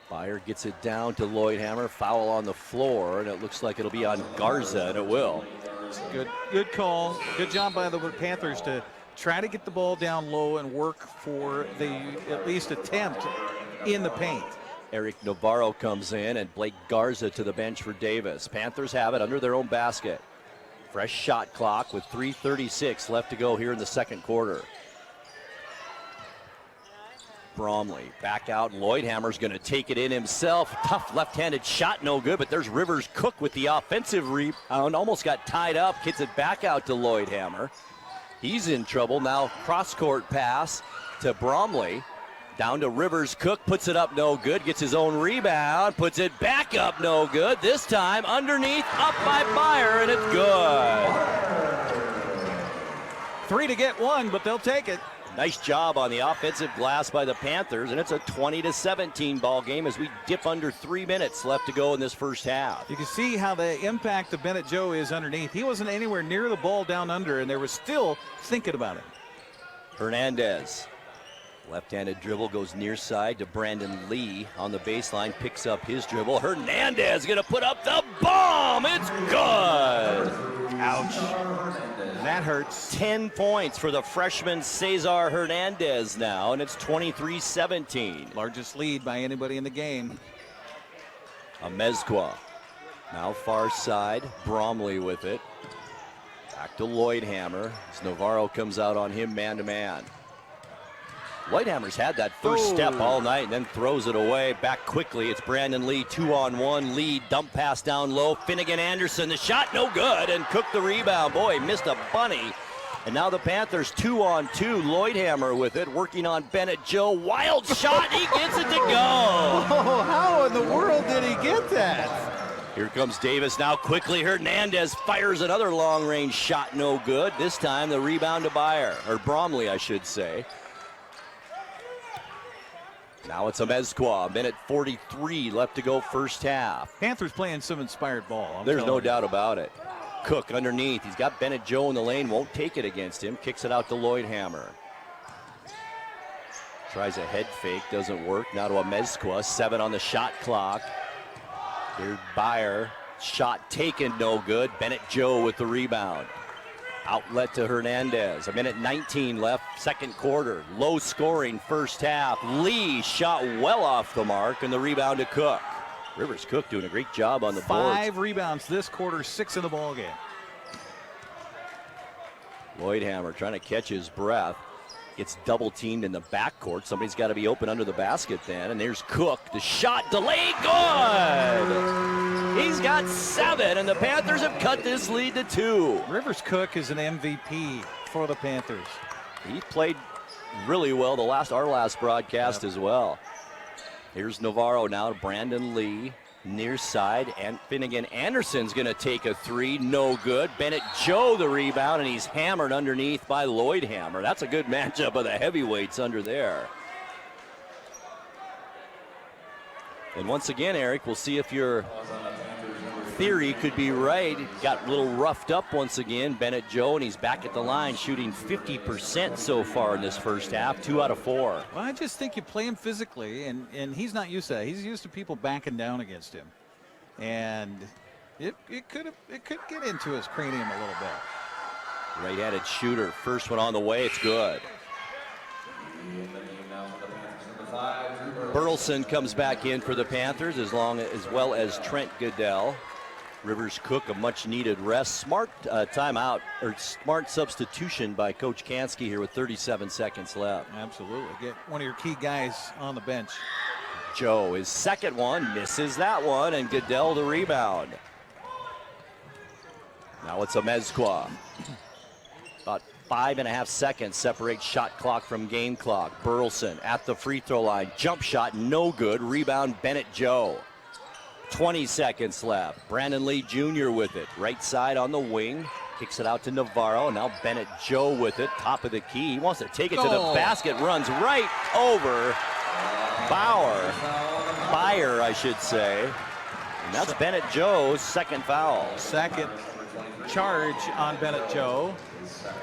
Byer gets it down to Lloydhammer. Foul on the floor, and it looks like it'll be on Garza, and it will. Good call. Good job by the Panthers to try to get the ball down low and work for the at least attempt in the paint. Eric Navarro comes in, and Blake Garza to the bench for Davis. Panthers have it under their own basket. Fresh shot clock with 3:36 left to go here in the second quarter. Bromley back out. Lloydhammer's going to take it in himself. Tough left-handed shot, no good, but there's Rivers Cook with the offensive rebound. Almost got tied up, gets it back out to Lloydhammer. He's in trouble now. Cross-court pass to Bromley. Down to Rivers Cook, puts it up, no good. Gets his own rebound, puts it back up, no good. This time underneath, up by Byer, and it's good. 3 to get 1, but they'll take it. Nice job on the offensive glass by the Panthers, and it's a 20-17 ball game as we dip under 3 minutes left to go in this first half. You can see how the impact of Bennett Joe is underneath. He wasn't anywhere near the ball down under, and they were still thinking about it. Hernandez, left-handed dribble, goes near side to Brandon Lee on the baseline, picks up his dribble. Hernandez gonna put up the bomb. It's good. Ouch. That hurts. 10 points for the freshman Cesar Hernandez now, and it's 23-17. Largest lead by anybody in the game. A Mezqua. Now far side, Bromley with it. Back to Lloydhammer as Navarro comes out on him man-to-man. Lloydhammer's had that first step all night and then throws it away. Back quickly, it's Brandon Lee, 2-on-1 lead. Dump pass down low. Finnegan Anderson, the shot no good, and Cook the rebound. Boy, missed a bunny. And now the Panthers 2-on-2. Lloydhammer with it, working on Bennett Joe. Wild shot, he gets it to go. Oh, how in the world did he get that? Here comes Davis now quickly. Hernandez fires another long-range shot, no good. This time the rebound to Byer, or Bromley, I should say. Now it's a Mezqua, minute 43 left to go first half. Panthers playing some inspired ball. There's no doubt about it. Cook underneath. He's got Bennett Joe in the lane. Won't take it against him. Kicks it out to Lloydhammer. Tries a head fake. Doesn't work. Now to a Mezqua. 7 on the shot clock. Here's Byer. Shot taken. No good. Bennett Joe with the rebound. Outlet to Hernandez. A minute 19 left, second quarter. Low scoring first half. Lee shot well off the mark, and the rebound to Cook. Rivers Cook doing a great job on the boards. 5 rebounds this quarter, 6 in the ball game. Lloydhammer trying to catch his breath. Gets double teamed in the backcourt. Somebody's got to be open under the basket then. And there's Cook. The shot delayed. Good! He's got 7, and the Panthers have cut this lead to 2. Rivers Cook is an MVP for the Panthers. He played really well our last broadcast as well. Here's Navarro now to Brandon Lee. Near side, and Finnegan Anderson's going to take a 3, no good. Bennett Joe the rebound, and he's hammered underneath by Lloydhammer. That's a good matchup of the heavyweights under there. And once again, Eric, we'll see if your theory could be right. Got a little roughed up once again, Bennett Joe, and he's back at the line shooting 50% so far in this first half, 2 out of 4. Well, I just think you play him physically, and he's not used to that. He's used to people backing down against him. And it could get into his cranium a little bit. Right-handed shooter, first one on the way, it's good. Burleson comes back in for the Panthers as well as Trent Goodell. Rivers Cook a much needed rest. Smart timeout or smart substitution by Coach Kansky here with 37 seconds left. Absolutely. Get one of your key guys on the bench. Joe, his second one, misses that one, and Goodell the rebound. Now it's a Mezqua. About 5.5 seconds separate shot clock from game clock. Burleson at the free throw line. Jump shot, no good. Rebound, Bennett Joe. 20 seconds left. Brandon Lee Jr. with it. Right side on the wing. Kicks it out to Navarro. Now Bennett Joe with it. Top of the key. He wants to take it to the basket. Runs right over Byer, I should say. And that's Bennett Joe's second foul. Second charge on Bennett Joe.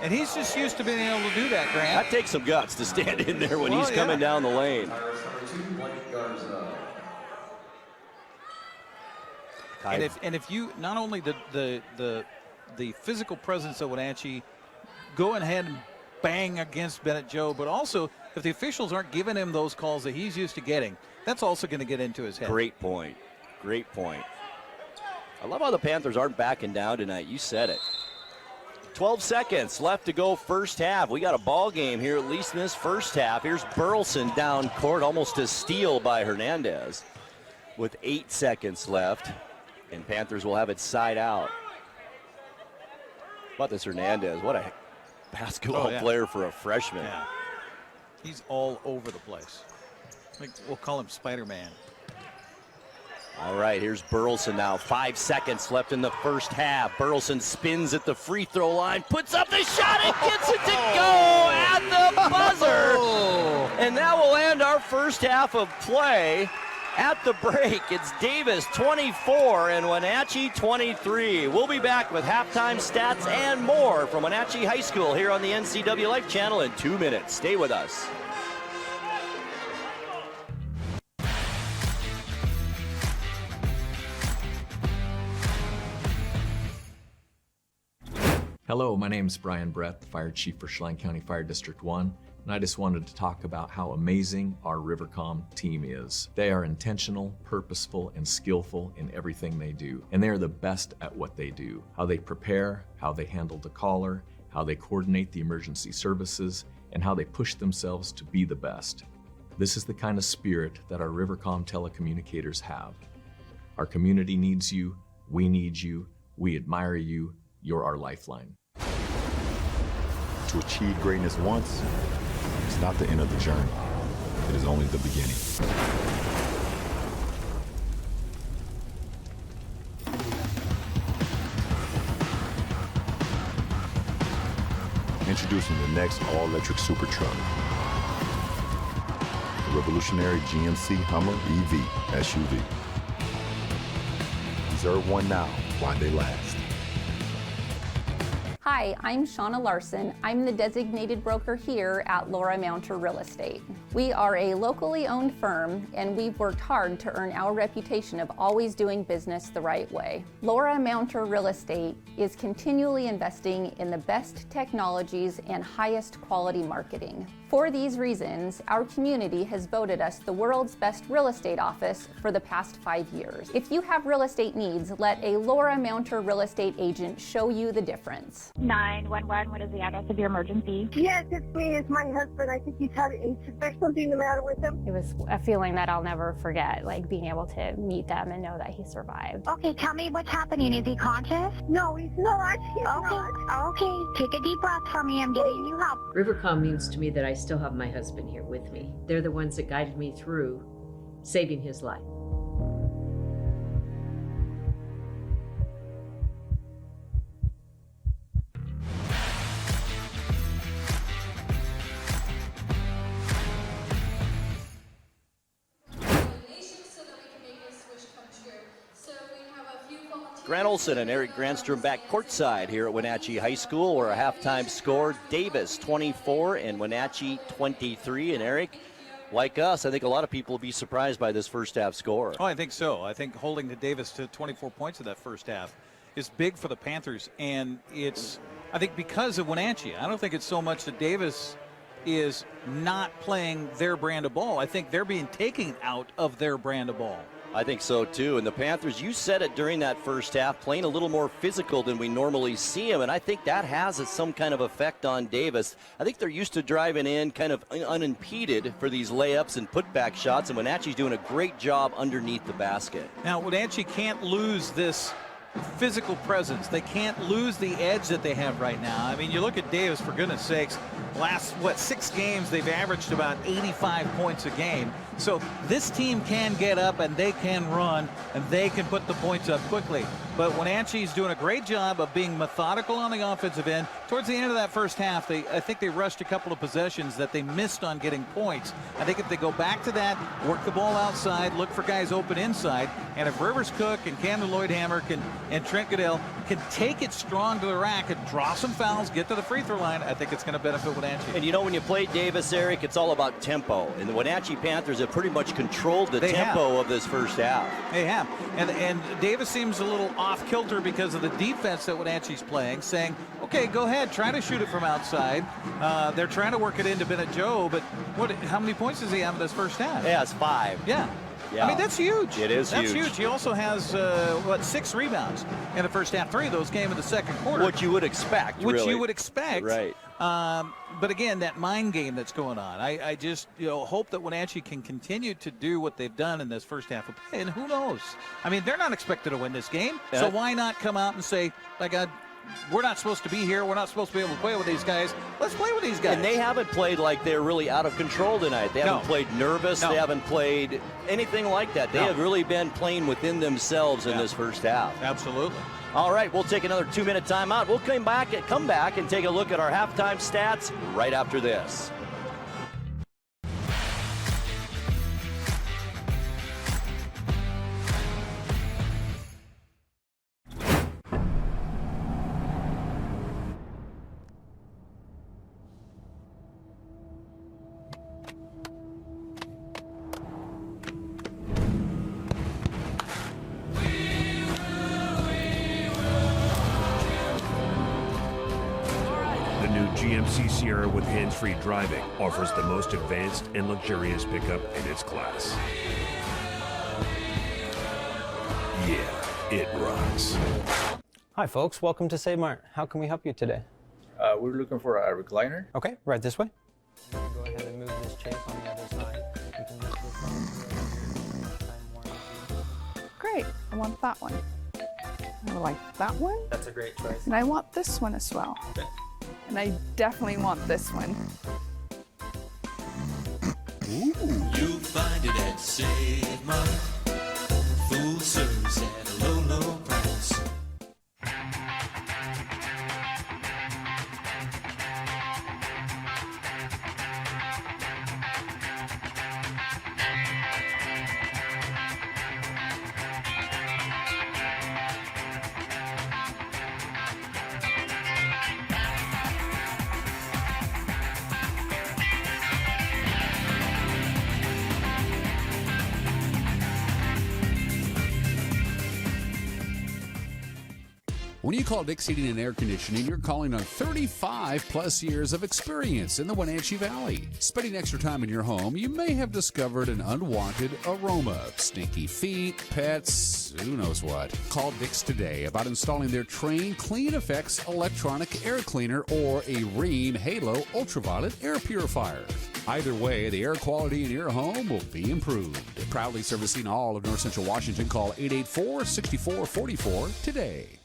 And he's just used to being able to do that, Grant. That takes some guts to stand in there when he's coming down the lane. And if you not only the physical presence of Wenatchee go ahead and bang against Bennett Joe, but also if the officials aren't giving him those calls that he's used to getting, that's also going to get into his head. Great point. Great point. I love how the Panthers aren't backing down tonight. You said it. 12 seconds left to go first half. We got a ball game here, at least in this first half. Here's Burleson down court, almost a steal by Hernandez with 8 seconds left. And Panthers will have it side out. How about this Hernandez? What a basketball player for a freshman. Yeah. He's all over the place. We'll call him Spider-Man. All right, here's Burleson now. 5 seconds left in the first half. Burleson spins at the free throw line, puts up the shot, and gets it to go at the buzzer. And that will end our first half of play. At the break, it's Davis 24 and Wenatchee 23. We'll be back with halftime stats and more from Wenatchee High School here on the NCWLIFE Channel in 2 minutes. Stay with us. Hello, my name is Brian Brett, the Fire Chief for Chelan County Fire District 1. And I just wanted to talk about how amazing our Rivercom team is. They are intentional, purposeful, and skillful in everything they do. And they are the best at what they do. How they prepare, how they handle the caller, how they coordinate the emergency services, and how they push themselves to be the best. This is the kind of spirit that our Rivercom telecommunicators have. Our community needs you, we need you, we admire you, you're our lifeline. To achieve greatness once, it's not the end of the journey. It is only the beginning. Introducing the next all-electric super truck. The revolutionary GMC Hummer EV SUV. Reserve one now while they last. Hi, I'm Shauna Larson. I'm the designated broker here at Laura Mounter Real Estate. We are a locally owned firm, and we've worked hard to earn our reputation of always doing business the right way. Laura Mounter Real Estate is continually investing in the best technologies and highest quality marketing. For these reasons, our community has voted us the world's best real estate office for the past 5 years. If you have real estate needs, let a Laura Mounter real estate agent show you the difference. 911, what is the address of your emergency? Yes, it's me. It's my husband. I think there's something the matter with him. It was a feeling that I'll never forget, like being able to meet them and know that he survived. Okay, tell me what's happening. Is he conscious? No, he's not. He's not. Okay, take a deep breath for me. I'm getting you help. Rivercom means to me that I still have my husband here with me. They're the ones that guided me through saving his life. Grant Olson and Eric Granstrom back courtside here at Wenatchee High School, where a halftime score, Davis 24 and Wenatchee 23. And Eric, like us, I think a lot of people will be surprised by this first half score. Oh, I think so. I think holding the Davis to 24 points in that first half is big for the Panthers. And it's, I think, because of Wenatchee. I don't think it's so much that Davis is not playing their brand of ball. I think they're being taken out of their brand of ball. I think so, too. And the Panthers, you said it during that first half, playing a little more physical than we normally see them. And I think that has some kind of effect on Davis. I think they're used to driving in kind of unimpeded for these layups and putback shots. And Wenatchee's doing a great job underneath the basket. Now, Wenatchee can't lose this physical presence. They can't lose the edge that they have right now. I mean, you look at Davis, for goodness sakes, last, 6 games, they've averaged about 85 points a game. So this team can get up and they can run and they can put the points up quickly. But Wenatchee's doing a great job of being methodical on the offensive end. Towards the end of that first half, I think they rushed a couple of possessions that they missed on getting points. I think if they go back to that, work the ball outside, look for guys open inside, and if Rivers Cook and Camden Lloyd-Hammer and Trent Goodell can take it strong to the rack and draw some fouls, get to the free throw line, I think it's going to benefit Wenatchee. And you know, when you play Davis, Eric, it's all about tempo. And the Wenatchee Panthers have pretty much controlled the tempo of this first half. They have. And Davis seems a little off kilter because of the defense that Wenatchee's playing, saying, okay, go ahead, try to shoot it from outside. They're trying to work it into Bennett Joe, but how many points does he have in this first half? Yeah, it's 5. Yeah. I mean, that's huge. It is huge. That's huge. He also has, 6 rebounds in the first half. 3 of those came in the second quarter. What you would expect, Which you would expect. Right. But again, that mind game that's going on, I just hope that Wenatchee can continue to do what they've done in this first half of play. And who knows? I mean, they're not expected to win this game. So why not come out and say, we're not supposed to be here. We're not supposed to be able to play with these guys. Let's play with these guys. And they haven't played like they're really out of control tonight. They haven't played nervous. No. They haven't played anything like that. They have really been playing within themselves in this first half. Absolutely. All right, we'll take another 2-minute timeout. We'll come back and take a look at our halftime stats right after this. GMC Sierra with hands-free driving offers the most advanced and luxurious pickup in its class. Yeah, it runs. Hi folks, welcome to Save Mart. How can we help you today? We're looking for a recliner. Okay, right this way. Go ahead and move this chair on the other side. You can use this time warranty. Great, I want that one. I like that one. That's a great choice. And I want this one as well. Okay. And I definitely want this one. You'll find it at Save Mart. Full service at a low, low price. When you call Dick's Heating and Air Conditioning, you're calling on 35 plus years of experience in the Wenatchee Valley. Spending extra time in your home, you may have discovered an unwanted aroma. Stinky feet, pets, who knows what. Call Dick's today about installing their Train Clean Effects electronic air cleaner or a Rheem Halo ultraviolet air purifier. Either way, the air quality in your home will be improved. Proudly servicing all of North Central Washington, call 884-6444 today.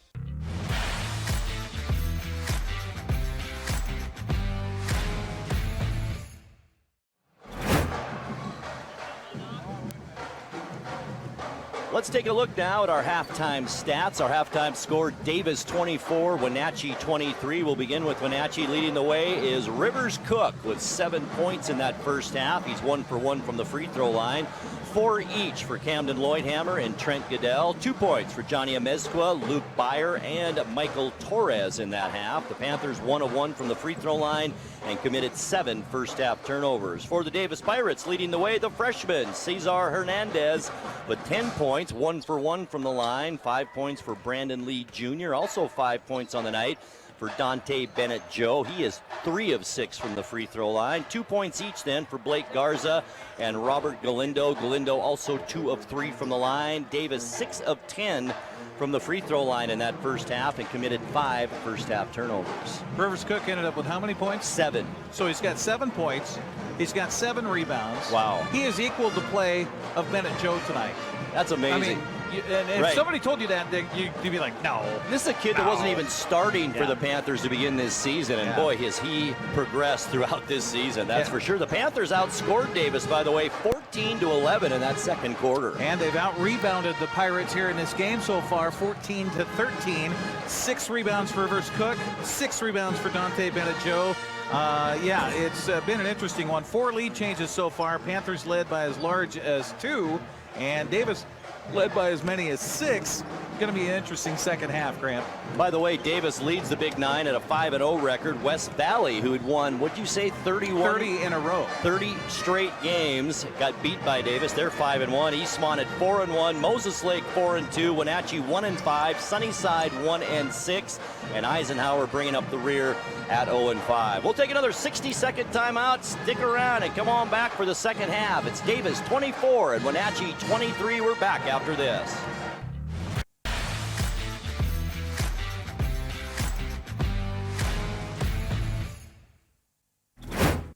Let's take a look now at our halftime stats. Our halftime score, Davis 24, Wenatchee 23. We'll begin with Wenatchee. Leading the way is Rivers Cook with 7 points in that first half. He's 1 for 1 from the free throw line. 4 each for Camden Lloydhammer and Trent Goodell. 2 points for Johnny Amezcua, Luke Byer, and Michael Torres in that half. The Panthers 1 of 1 from the free throw line and committed 7 first half turnovers. For the Davis Pirates, leading the way, the freshman, Cesar Hernandez, with 10 points, 1 for 1 from the line. 5 points for Brandon Lee Jr., also 5 points on the night for Dante Bennett-Joe. He is 3 of 6 from the free throw line. 2 points each then for Blake Garza and Robert Galindo. Galindo also 2 of 3 from the line. Davis 6 of 10 from the free throw line in that first half and committed 5 first half turnovers. Rivers Cook ended up with how many points? 7. So he's got 7 points. He's got 7 rebounds. Wow. He is equal to play of Bennett-Joe tonight. That's amazing. I mean, and if somebody told you that, you'd be like, no. This is a kid that wasn't even starting for the Panthers to begin this season, and boy, has he progressed throughout this season, that's for sure. The Panthers outscored Davis, by the way, 14-11 in that second quarter. And they've out-rebounded the Pirates here in this game so far, 14-13. 6 rebounds for Rivers Cook, 6 rebounds for Dante Bennett-Joe. It's been an interesting one. 4 lead changes so far. Panthers led by as large as 2, and Davis led by as many as 6. Going to be an interesting second half, Grant. By the way, Davis leads the Big Nine at a 5-0 record. West Valley, who had won, what'd you say, 30 in a row. 30 straight games, got beat by Davis. They're 5-1. Eastmont at 4-1. Moses Lake 4-2. Wenatchee 1-5. Sunnyside 1-6. And Eisenhower bringing up the rear at 0-5. We'll take another 60-second timeout. Stick around and come on back for the second half. It's Davis 24 and Wenatchee 23. We're back after this.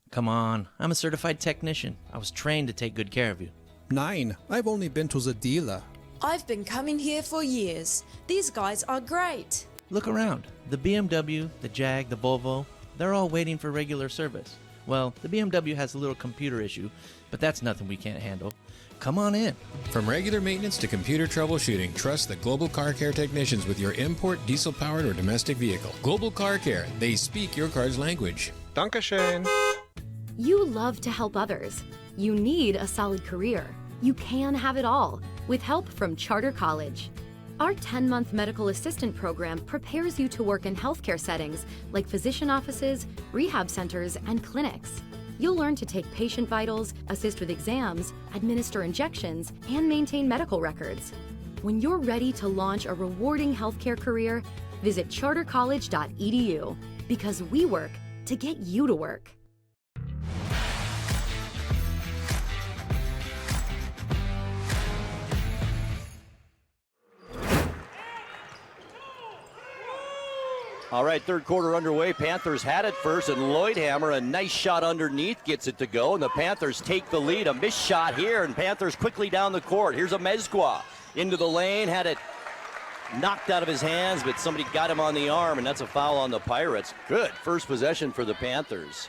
Come on, I'm a certified technician. I was trained to take good care of you. 9. I've only been to the dealer. I've been coming here for years. These guys are great. Look around. The BMW, the Jag, the Volvo, they're all waiting for regular service. Well, the BMW has a little computer issue, but that's nothing we can't handle. Come on in. From regular maintenance to computer troubleshooting, trust the Global Car Care technicians with your import, diesel-powered, or domestic vehicle. Global Car Care. They speak your car's language. Dankeschön. You love to help others. You need a solid career. You can have it all with help from Charter College. Our 10-month medical assistant program prepares you to work in healthcare settings like physician offices, rehab centers, and clinics. You'll learn to take patient vitals, assist with exams, administer injections, and maintain medical records. When you're ready to launch a rewarding healthcare career, visit chartercollege.edu because we work to get you to work. All right, third quarter underway. Panthers had it first, and Lloydhammer, a nice shot underneath, gets it to go, and the Panthers take the lead. A missed shot here, and Panthers quickly down the court. Here's Amezcua into the lane, had it knocked out of his hands, but somebody got him on the arm, and that's a foul on the Pirates. Good first possession for the Panthers.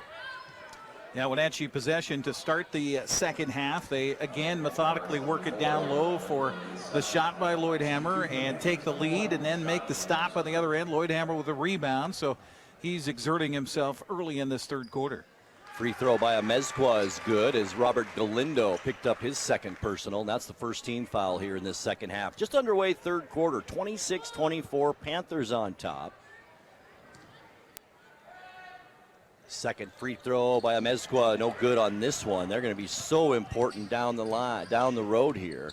Yeah, Wenatchee possession to start the second half. They, again, methodically work it down low for the shot by Lloydhammer and take the lead and then make the stop on the other end. Lloydhammer with a rebound, so he's exerting himself early in this third quarter. Free throw by Amezcua is good as Robert Galindo picked up his second personal. That's the first team foul here in this second half. Just underway third quarter, 26-24, Panthers on top. Second free throw by Amezcua, no good on this one. They're going to be so important down the line, down the road here.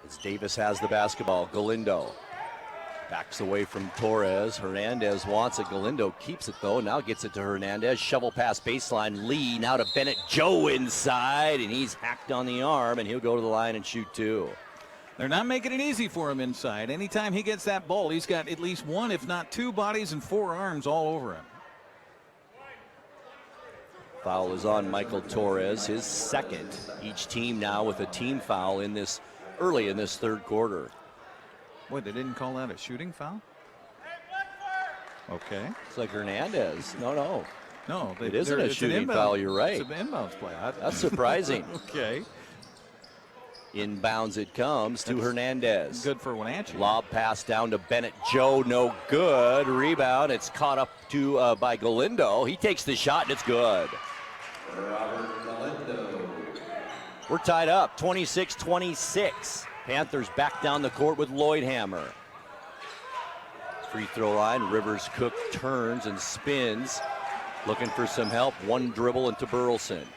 As Davis has the basketball, Galindo. Backs away from Torres. Hernandez wants it. Galindo keeps it, though. Now gets it to Hernandez. Shovel pass baseline. Lee now to Bennett Joe inside, and he's hacked on the arm, and he'll go to the line and shoot 2. They're not making it easy for him inside. Anytime he gets that ball, he's got at least 1, if not 2 bodies and 4 arms all over him. Foul is on Michael Torres, his second. Each team now with a team foul in this early in this third quarter. Boy, they didn't call that a shooting foul? Okay. It's like Hernandez. No, it isn't a shooting foul. You're right. It's an inbounds play. That's surprising. Okay. Inbounds it comes to Hernandez. Good for Wenatchee. Lob pass down to Bennett Joe. No good. Rebound. It's caught up to by Galindo. He takes the shot, and it's good. We're tied up, 26-26. Panthers back down the court with Lloydhammer. Free throw line. Rivers Cook turns and spins. Looking for some help. One dribble into Burleson.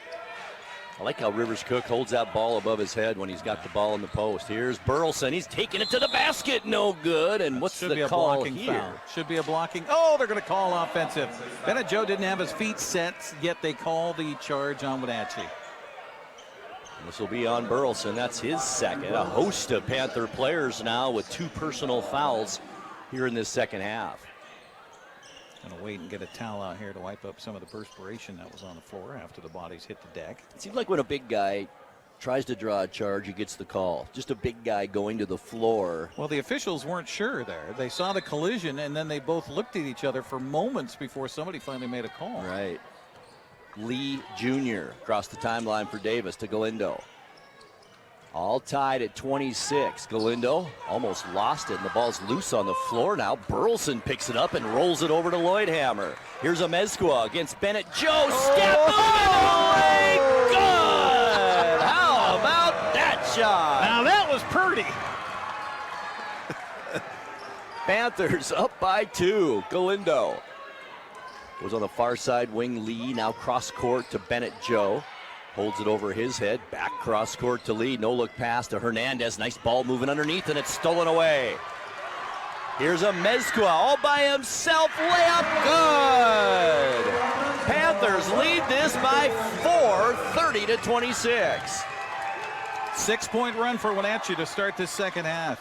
I like how Rivers Cook holds that ball above his head when he's got the ball in the post. Here's Burleson. He's taking it to the basket. No good. And what's the call here? Foul. Should be a blocking. Oh, they're going to call offensive. Bennett Joe didn't have his feet set, yet they call the charge on Wenatchee. This will be on Burleson. That's his second. A host of Panther players now with 2 personal fouls here in this second half. Gonna wait and get a towel out here to wipe up some of the perspiration that was on the floor after the bodies hit the deck. It seems like when a big guy tries to draw a charge, he gets the call. Just a big guy going to the floor. Well, the officials weren't sure there. They saw the collision, and then they both looked at each other for moments before somebody finally made a call. Right. Lee Jr. across the timeline for Davis to Galindo. All tied at 26. Galindo almost lost it, and the ball's loose on the floor now. Burleson picks it up and rolls it over to Lloydhammer. Here's Amezcua against Bennett Joe. Step moving good! How about that shot? Now that was pretty. Panthers up by 2. Galindo goes on the far side wing. Lee now cross court to Bennett Joe. Holds it over his head. Back cross court to Lee. No look pass to Hernandez. Nice ball moving underneath, and it's stolen away. Here's Amezcua all by himself. Layup good. Panthers lead this by 4, 30-26. 6-point run for Wenatchee to start this second half.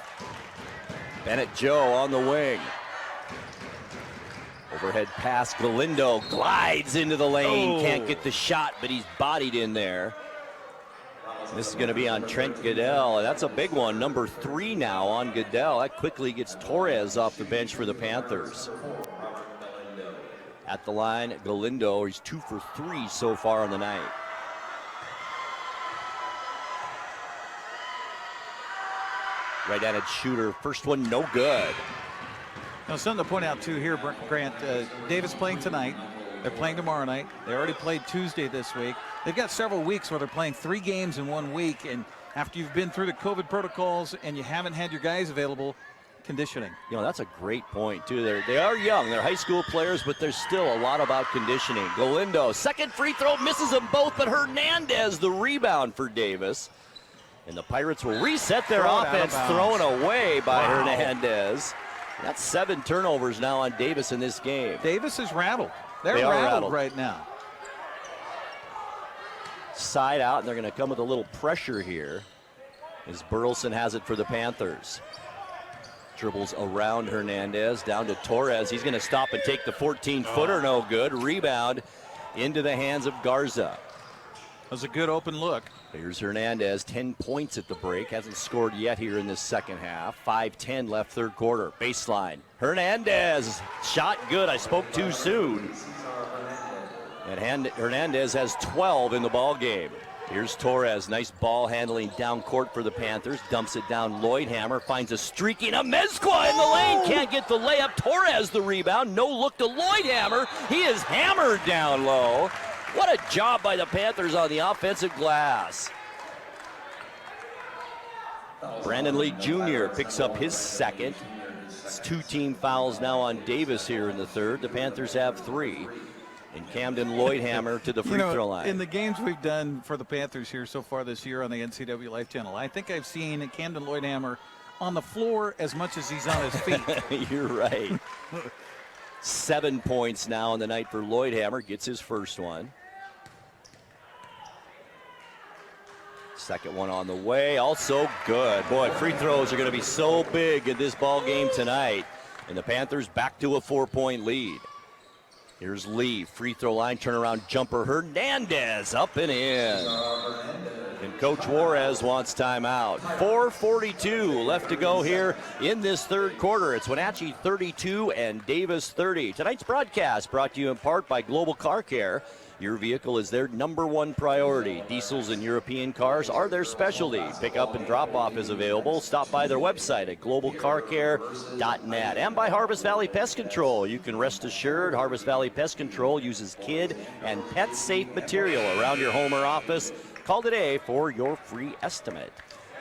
Bennett Joe on the wing. Overhead pass. Galindo glides into the lane. Can't get the shot, but he's bodied in there. This is going to be on Trent Goodell, and that's a big one. Number 3 now on Goodell. That quickly gets Torres off the bench for the Panthers. At the line, Galindo, he's 2 for 3 so far on the night. Right-handed shooter. First one, no good. Now, something to point out, too, here, Grant. Davis playing tonight. They're playing tomorrow night. They already played Tuesday this week. They've got several weeks where they're playing 3 games in 1 week. And after you've been through the COVID protocols and you haven't had your guys available, conditioning. You know, that's a great point, too. They are young. They're high school players, but there's still a lot about conditioning. Galindo, second free throw, misses them both, but Hernandez, the rebound for Davis. And the Pirates will reset their offense, thrown away by Hernandez. That's 7 turnovers now on Davis in this game. Davis is rattled. They're rattled right now. Side out, and they're going to come with a little pressure here as Burleson has it for the Panthers. Dribbles around Hernandez, down to Torres. He's going to stop and take the 14-footer, no good. Rebound into the hands of Garza. That was a good open look. Here's Hernandez, 10 points at the break. Hasn't scored yet here in this second half. 5:10 left third quarter. Baseline. Hernandez, shot good. I spoke too soon. And Hernandez has 12 in the ball game. Here's Torres, nice ball handling down court for the Panthers. Dumps it down. Lloydhammer finds a streaking Amezcua in the lane. Can't get the layup. Torres the rebound. No look to Lloydhammer. He is hammered down low. What a job by the Panthers on the offensive glass. Brandon Lee Jr. picks up his second. It's 2 team fouls now on Davis here in the third. The Panthers have 3. And Camden Lloydhammer to the free throw line. In the games we've done for the Panthers here so far this year on the NCWLIFE Channel, I think I've seen Camden Lloydhammer on the floor as much as he's on his feet. You're right. 7 points now on the night for Lloydhammer. Gets his first one. Second one on the way, also good. Boy, free throws are going to be so big in this ball game tonight. And the Panthers back to a 4-point lead. Here's Lee, free throw line, turnaround jumper. Hernandez up and in. And Coach Juarez wants timeout. 4:42 left to go here in this third quarter. It's Wenatchee 32 and Davis 30. Tonight's broadcast brought to you in part by Global Car Care. Your vehicle is their #1 priority. Diesels and European cars are their specialty. Pickup and drop-off is available. Stop by their website at globalcarcare.net. And by Harvest Valley Pest Control. You can rest assured Harvest Valley Pest Control uses kid and pet-safe material around your home or office. Call today for your free estimate.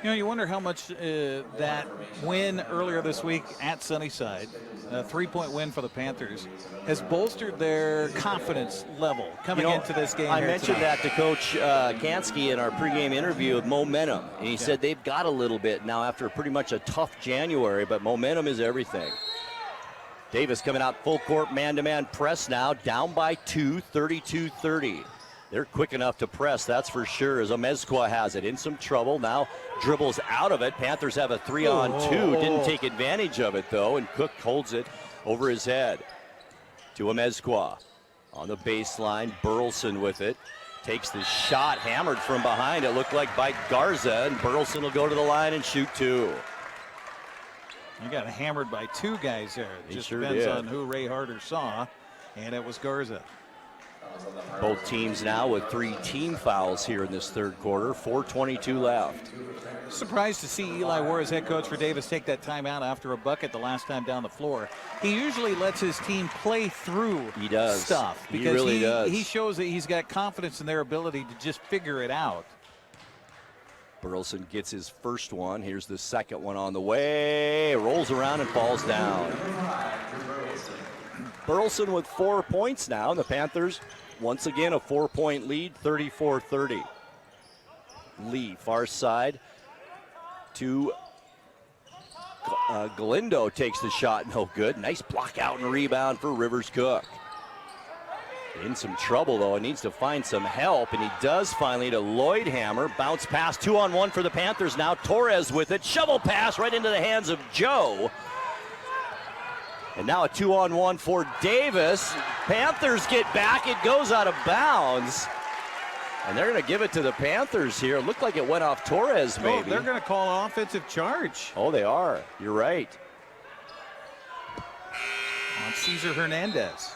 You know, you wonder how much that win earlier this week at Sunnyside, a 3-point win for the Panthers, has bolstered their confidence level coming into this game. I mentioned that to Coach Kansky in our pregame interview of momentum, and he said they've got a little bit now after pretty much a tough January, but momentum is everything. Davis coming out full court, man-to-man press now, down by 2, 32-30. They're quick enough to press, that's for sure, as Amezcua has it. In some trouble, now dribbles out of it. Panthers have a 3-on-2. Didn't take advantage of it, though, and Cook holds it over his head. To Amezcua. On the baseline, Burleson with it. Takes the shot, hammered from behind. It looked like by Garza, and Burleson will go to the line and shoot 2. You got hammered by 2 guys there. It just sure depends did. on who Ray Harder saw, and it was Garza. Both teams now with 3 team fouls here in this third quarter. 4:22 left. Surprised to see Eli Juarez, head coach for Davis, take that timeout after a bucket the last time down the floor. He usually lets his team play through stuff. He really does. He shows that he's got confidence in their ability to just figure it out. Burleson gets his first one. Here's the second one on the way. Rolls around and falls down. Burleson with 4 points now, and the Panthers once again a 4-point lead, 34-30. Lee, far side to Galindo, takes the shot, no good. Nice block out and rebound for Rivers Cook. In some trouble, though, and needs to find some help, and he does finally to Lloydhammer. Bounce pass, 2-on-1 for the Panthers now. Torres with it, shovel pass right into the hands of Joe. And now a 2-on-1 for Davis. Panthers get back. It goes out of bounds. And they're going to give it to the Panthers here. It looked like it went off Torres, maybe. Oh, they're going to call an offensive charge. Oh, they are. You're right. On Cesar Hernandez.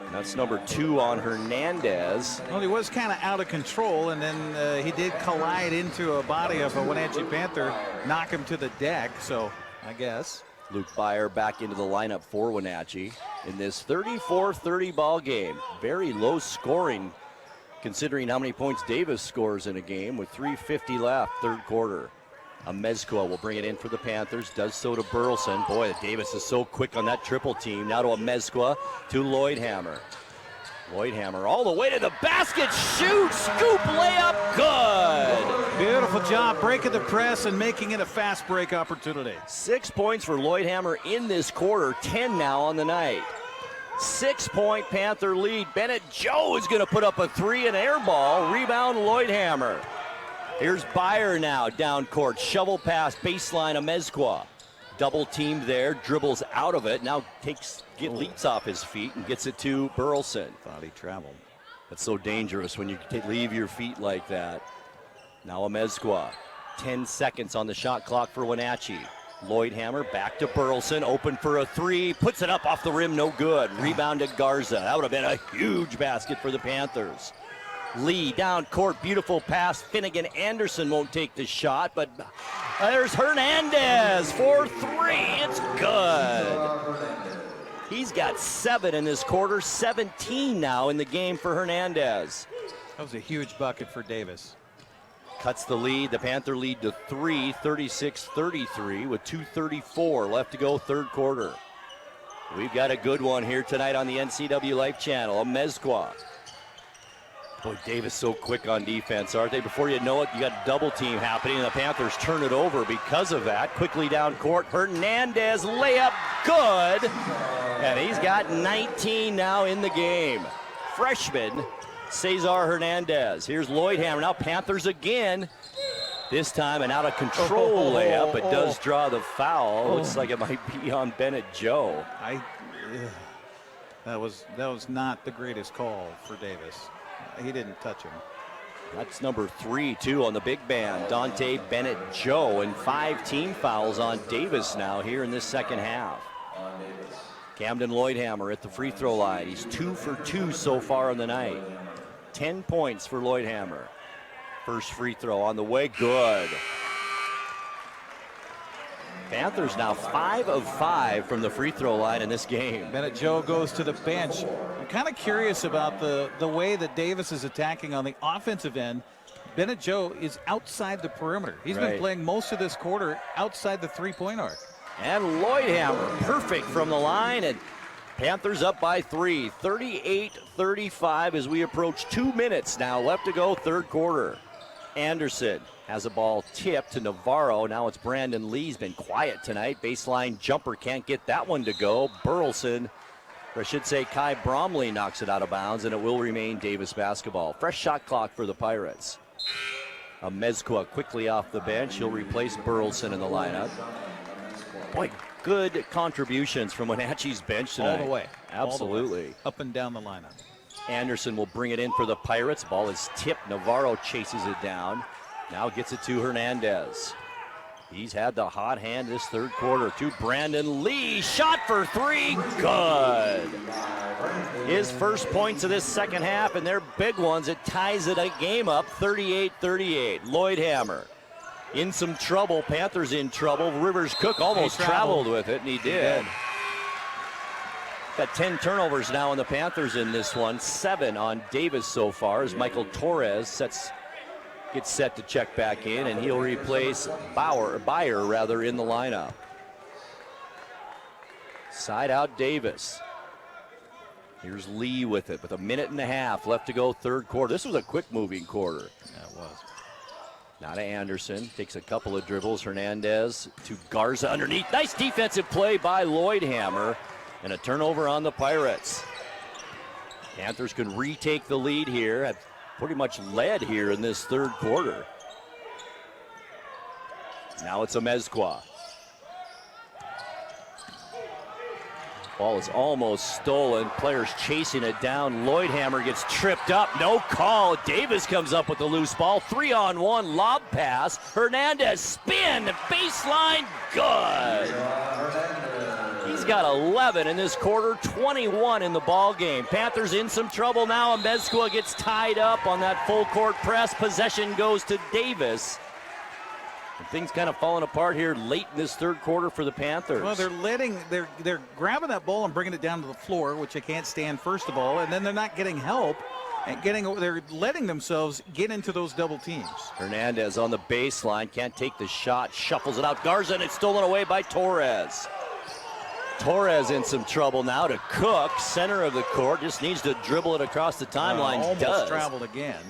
And that's number 2 on Hernandez. Well, he was kind of out of control, and then he did collide into a body of a Wenatchee Panther, knock him to the deck, so I guess. Luke Byer back into the lineup for Wenatchee in this 34-30 ball game. Very low scoring considering how many points Davis scores in a game with 3:50 left, third quarter. Amezcua will bring it in for the Panthers, does so to Burleson. Boy, Davis is so quick on that triple team. Now to Amezcua, to Lloydhammer. Lloydhammer all the way to the basket, shoot, scoop, layup, good. Beautiful job breaking the press and making it a fast break opportunity. 6 points for Lloydhammer in this quarter, 10 now on the night. 6-point Panther lead. Bennett Joe is going to put up a 3 and air ball. Rebound Lloydhammer. Here's Byer now down court. Shovel pass, baseline Amezcua. Double teamed there, dribbles out of it. Now leaps off his feet and gets it to Burleson. Thought he traveled. That's so dangerous when you leave your feet like that. Now Amezcua. 10 seconds on the shot clock for Wenatchee. Lloydhammer back to Burleson, open for a 3, puts it up off the rim, no good. Rebound to Garza. That would have been a huge basket for the Panthers. Lee down court, beautiful pass. Finnegan Anderson won't take the shot, but there's Hernandez for 3. It's good. He's got 7 in this quarter, 17 now in the game for Hernandez. That was a huge bucket for Davis. Cuts the lead, the Panther lead to 3, 36-33 with 2:34 left to go, third quarter. We've got a good one here tonight on the NCWLIFE Channel. Amezcua Boy, Davis so quick on defense, aren't they? Before you know it, you got double team happening, and the Panthers turn it over because of that. Quickly down court, Hernandez layup, good. And he's got 19 now in the game. Freshman Cesar Hernandez. Here's Lloyd Hammer. Now Panthers again. This time an out-of-control layup. It does draw the foul. Looks like it might be on Bennett Joe. That was not the greatest call for Davis. He didn't touch him. That's number 3, too, on the big man, Dante Bennett Joe, and 5 team fouls on Davis now here in this second half. Camden Lloydhammer at the free throw line. He's 2 for 2 so far on the night. 10 points for Lloydhammer. First free throw on the way, good. Panthers now 5 of 5 from the free throw line in this game. Bennett Joe goes to the bench. I'm kind of curious about the way that Davis is attacking on the offensive end. Bennett Joe is outside the perimeter. He's been playing most of this quarter outside the three-point arc. And Lloydhammer, perfect from the line, and Panthers up by 3, 38-35 as we approach 2 minutes now left to go, third quarter. Anderson has a ball tipped to Navarro. Now it's Brandon Lee's been quiet tonight. Baseline jumper, can't get that one to go. Burleson, or I should say Kai Bromley, knocks it out of bounds, and it will remain Davis basketball. Fresh shot clock for the Pirates. Mezcua quickly off the bench. He'll replace Burleson in the lineup. Boy, good contributions from Wenatchee's bench tonight. All the way. Absolutely. All the way. Up and down the lineup. Anderson will bring it in for the Pirates. Ball is tipped. Navarro chases it down. Now gets it to Hernandez. He's had the hot hand this third quarter to Brandon Lee. Shot for 3. Good. His first points of this second half, and they're big ones. It ties it a game up, 38-38. Lloydhammer in some trouble. Panthers in trouble. Rivers Cook almost traveled with it, and he did. Got 10 turnovers now on the Panthers in this one. 7 on Davis so far as Michael Torres gets set to check back in, and he'll replace Bayer in the lineup. Side out Davis. Here's Lee with it with 1.5 minutes left to go, third quarter. This was a quick moving quarter. Yeah, it was. Now to Anderson, takes a couple of dribbles. Hernandez to Garza underneath. Nice defensive play by Lloydhammer. And a turnover on the Pirates. Panthers can retake the lead here. Have pretty much led here in this third quarter. Now it's Mezcua. Ball is almost stolen. Players chasing it down. Lloydhammer gets tripped up. No call. Davis comes up with the loose ball. 3-on-1 lob pass. Hernandez spin. Baseline. Good. He's got 11 in this quarter, 21 in the ball game. Panthers in some trouble now, and Mezcua gets tied up on that full court press. Possession goes to Davis. And things kind of falling apart here late in this third quarter for the Panthers. Well, they're grabbing that ball and bringing it down to the floor, which they can't stand first of all, and then they're not getting help. And they're letting themselves get into those double teams. Hernandez on the baseline, can't take the shot, shuffles it out. Garza, and it's stolen away by Torres. Torres in some trouble now to Cook, center of the court, just needs to dribble it across the timeline. Almost traveled again.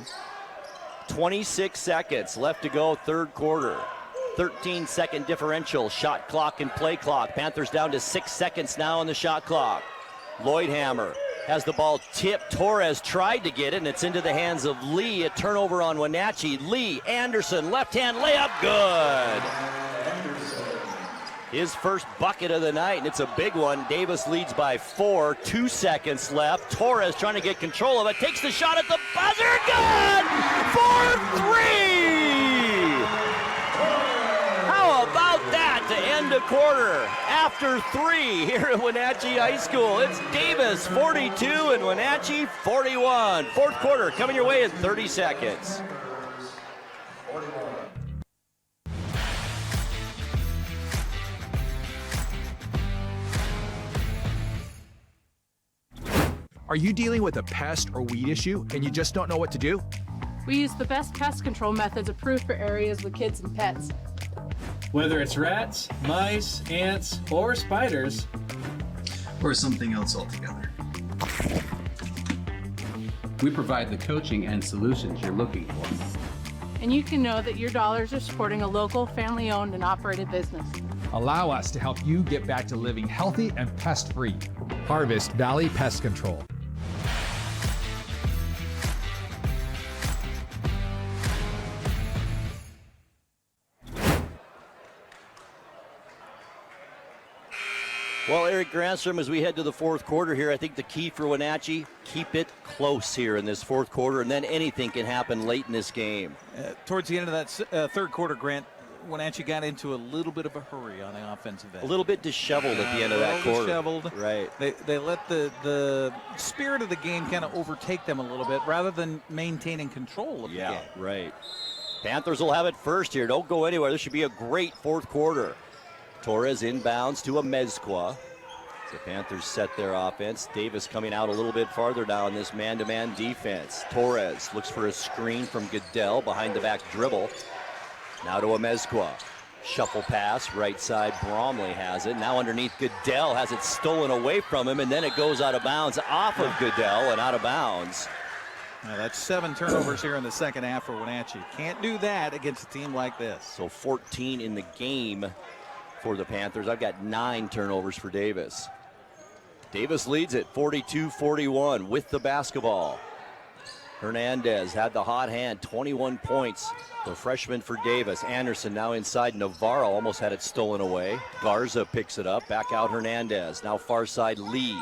26 seconds left to go, third quarter. 13-second differential, shot clock and play clock. Panthers down to 6 seconds now on the shot clock. Lloydhammer has the ball tipped. Torres tried to get it, and it's into the hands of Lee. A turnover on Wenatchee. Lee, Anderson, left-hand layup, good. His first bucket of the night, and it's a big one. Davis leads by 4, 2 seconds left. Torres trying to get control of it, takes the shot at the buzzer, good! 4-3! How about that to end a quarter? After 3 here at Wenatchee High School, it's Davis 42 and Wenatchee 41. Fourth quarter coming your way in 30 seconds. Are you dealing with a pest or weed issue and you just don't know what to do? We use the best pest control methods approved for areas with kids and pets. Whether it's rats, mice, ants, or spiders, or something else altogether. We provide the coaching and solutions you're looking for. And you can know that your dollars are supporting a local, family-owned and operated business. Allow us to help you get back to living healthy and pest-free. Harvest Valley Pest Control. Well, Eric Granstrom, as we head to the fourth quarter here, I think the key for Wenatchee, keep it close here in this fourth quarter, and then anything can happen late in this game. Towards the end of that third quarter, Grant, Wenatchee got into a little bit of a hurry on the offensive end. A little bit disheveled at the end of that quarter. Disheveled. Right. They let the spirit of the game kind of overtake them a little bit rather than maintaining control of the game. Yeah, right. Panthers will have it first here. Don't go anywhere. This should be a great fourth quarter. Torres inbounds to a Mezcua. The Panthers set their offense. Davis coming out a little bit farther now in this man-to-man defense. Torres looks for a screen from Goodell, behind the back dribble. Now to a Mezcua. Shuffle pass, right side, Bromley has it. Now underneath, Goodell has it stolen away from him, and then it goes out of bounds off of Goodell and out of bounds. Now that's 7 turnovers here in the second half for Wenatchee. Can't do that against a team like this. So 14 in the game for the Panthers. I've got 9 turnovers for Davis. Davis leads it 42-41 with the basketball. Hernandez had the hot hand, 21 points. The freshman for Davis. Anderson now inside. Navarro almost had it stolen away. Garza picks it up. Back out Hernandez. Now far side Lee.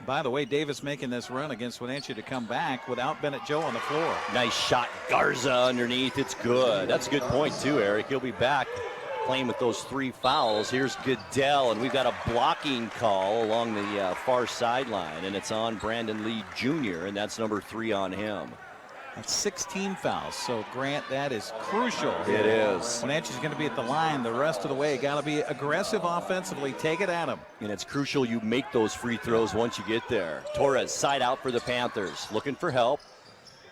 By the way, Davis making this run against Wenatchee to come back without Bennett Joe on the floor. Nice shot. Garza underneath. It's good. That's a good point too, Eric. He'll be back playing with those 3 fouls. Here's Goodell, and we've got a blocking call along the far sideline, and it's on Brandon Lee Jr., and that's number 3 on him. That's 16 fouls. So, Grant, that is crucial. It is. Wenatchee's going to be at the line the rest of the way. Got to be aggressive offensively. Take it at them. And it's crucial you make those free throws once you get there. Torres side out for the Panthers. Looking for help.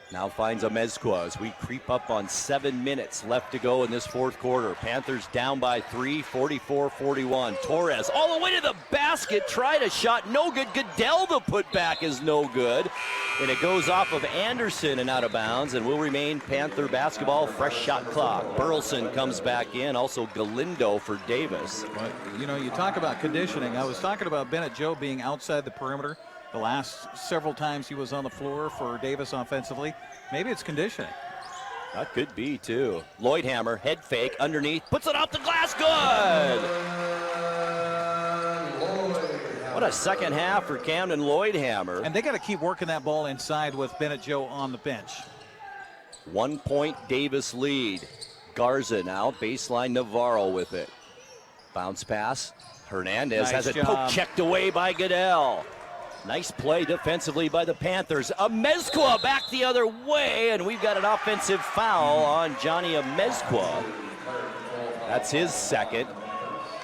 Now finds a Mezcua as we creep up on 7 minutes left to go in this fourth quarter. Panthers down by 3, 44-41. Torres all the way to the basket. Tried a shot. No good. Goodell, the putback is no good. And it goes off of Anderson and out of bounds and will remain Panther basketball. Fresh shot clock. Burleson comes back in. Also Galindo for Davis. But, you know, you talk about conditioning. I was talking about Bennett Joe being outside the perimeter. The last several times he was on the floor for Davis offensively. Maybe it's conditioning. That could be, too. Lloydhammer, head fake, underneath, puts it off the glass, good! What a second half for Camden Lloydhammer. And they got to keep working that ball inside with Bennett Joe on the bench. 1 point Davis lead. Garza now, baseline Navarro with it. Bounce pass. Hernandez has it poke checked away by Goodell. Nice play defensively by the Panthers. Mezcua back the other way, and we've got an offensive foul on Johnny Mezcua. That's his second,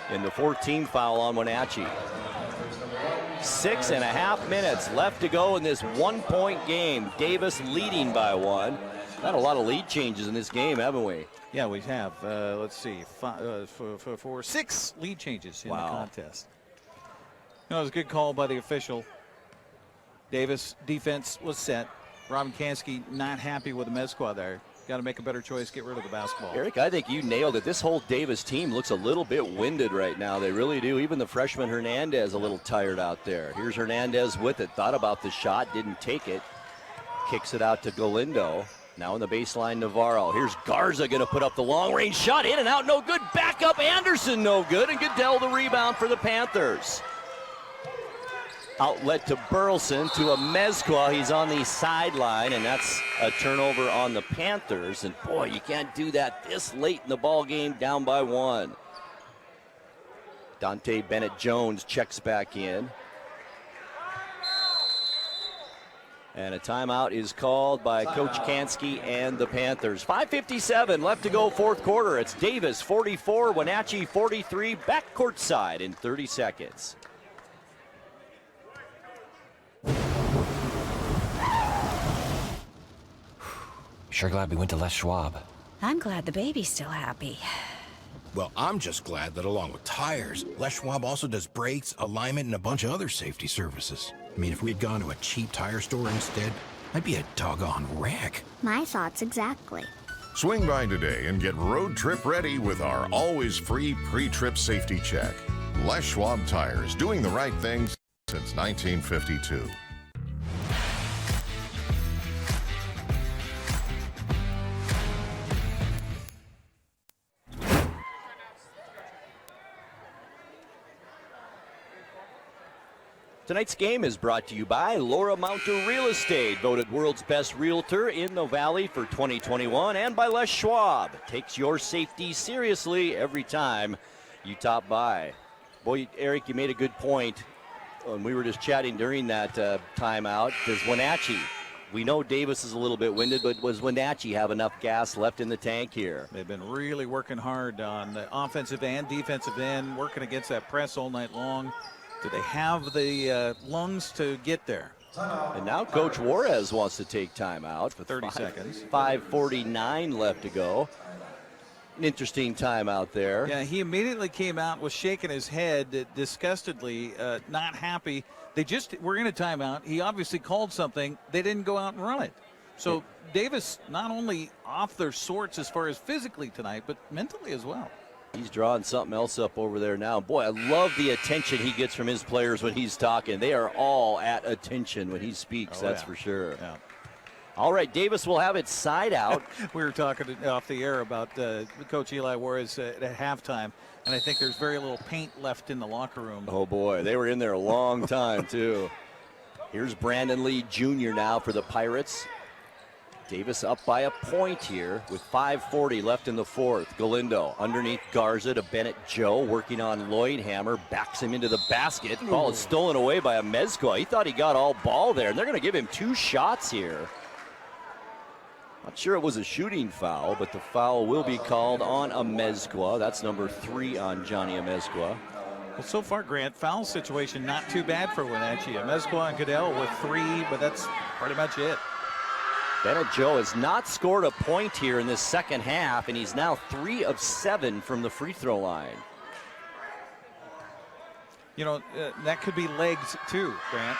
and the 14th foul on Wenatchee. 6.5 minutes left to go in this 1-point game. Davis leading by 1. Had a lot of lead changes in this game, haven't we? Yeah, we have. Let's see, 6 lead changes in the contest. No, it was a good call by the official. Davis defense was set. Robin Kansky not happy with the Mezcua there. Got to make a better choice, get rid of the basketball. Eric, I think you nailed it. This whole Davis team looks a little bit winded right now. They really do. Even the freshman Hernandez a little tired out there. Here's Hernandez with it. Thought about the shot, didn't take it. Kicks it out to Galindo. Now in the baseline, Navarro. Here's Garza going to put up the long-range shot. In and out, no good. Back up, Anderson, no good. And Goodell the rebound for the Panthers. Outlet to Burleson to a Mezcua. He's on the sideline, and that's a turnover on the Panthers. And boy, you can't do that this late in the ball game, down by 1. Dante Bennett-Jones checks back in. And a timeout is called by Coach Kansky and the Panthers. 5:57 left to go, fourth quarter. It's Davis 44, Wenatchee 43, back courtside in 30 seconds. Sure glad we went to Les Schwab. I'm glad the baby's still happy. Well, I'm just glad that along with tires, Les Schwab also does brakes, alignment, and a bunch of other safety services. I mean, if we'd gone to a cheap tire store instead, I'd be a doggone wreck. My thoughts exactly. Swing by today and get road trip ready with our always free pre-trip safety check. Les Schwab Tires, doing the right things since 1952. Tonight's game is brought to you by Laura Mounter Real Estate, voted world's best realtor in the Valley for 2021, and by Les Schwab. Takes your safety seriously every time you top by. Boy, Eric, you made a good point. And we were just chatting during that timeout. Does Wenatchee, we know Davis is a little bit winded, but does Wenatchee have enough gas left in the tank here? They've been really working hard on the offensive and defensive end, working against that press all night long. Do they have the lungs to get there? And now Coach Juarez wants to take timeout for 30 seconds. 5:49 left to go. An interesting timeout there. Yeah, he immediately came out, was shaking his head disgustedly, not happy. They just were in a timeout. He obviously called something. They didn't go out and run it. So Davis not only off their sorts as far as physically tonight, but mentally as well. He's drawing something else up over there now. Boy, I love the attention he gets from his players when he's talking. They are all at attention when he speaks, that's for sure. Yeah. All right, Davis will have it side out. We were talking off the air about Coach Eli Juarez at halftime, and I think there's very little paint left in the locker room. Oh, boy, they were in there a long time, too. Here's Brandon Lee Jr. now for the Pirates. Davis up by a point here with 5:40 left in the fourth. Galindo underneath Garza to Bennett Joe, working on Lloyd Hammer, backs him into the basket. Ball is stolen away by Amezcua. He thought he got all ball there, and they're going to give him 2 shots here. Not sure it was a shooting foul, but the foul will be called on Amezcua. That's number 3 on Johnny Amezcua. Well, so far, Grant, foul situation not too bad for Wenatchee. Amezcua and Goodell with 3, but that's pretty much it. Bennett Joe has not scored a point here in this second half, and he's now 3 of 7 from the free throw line. You know, that could be legs too, Grant.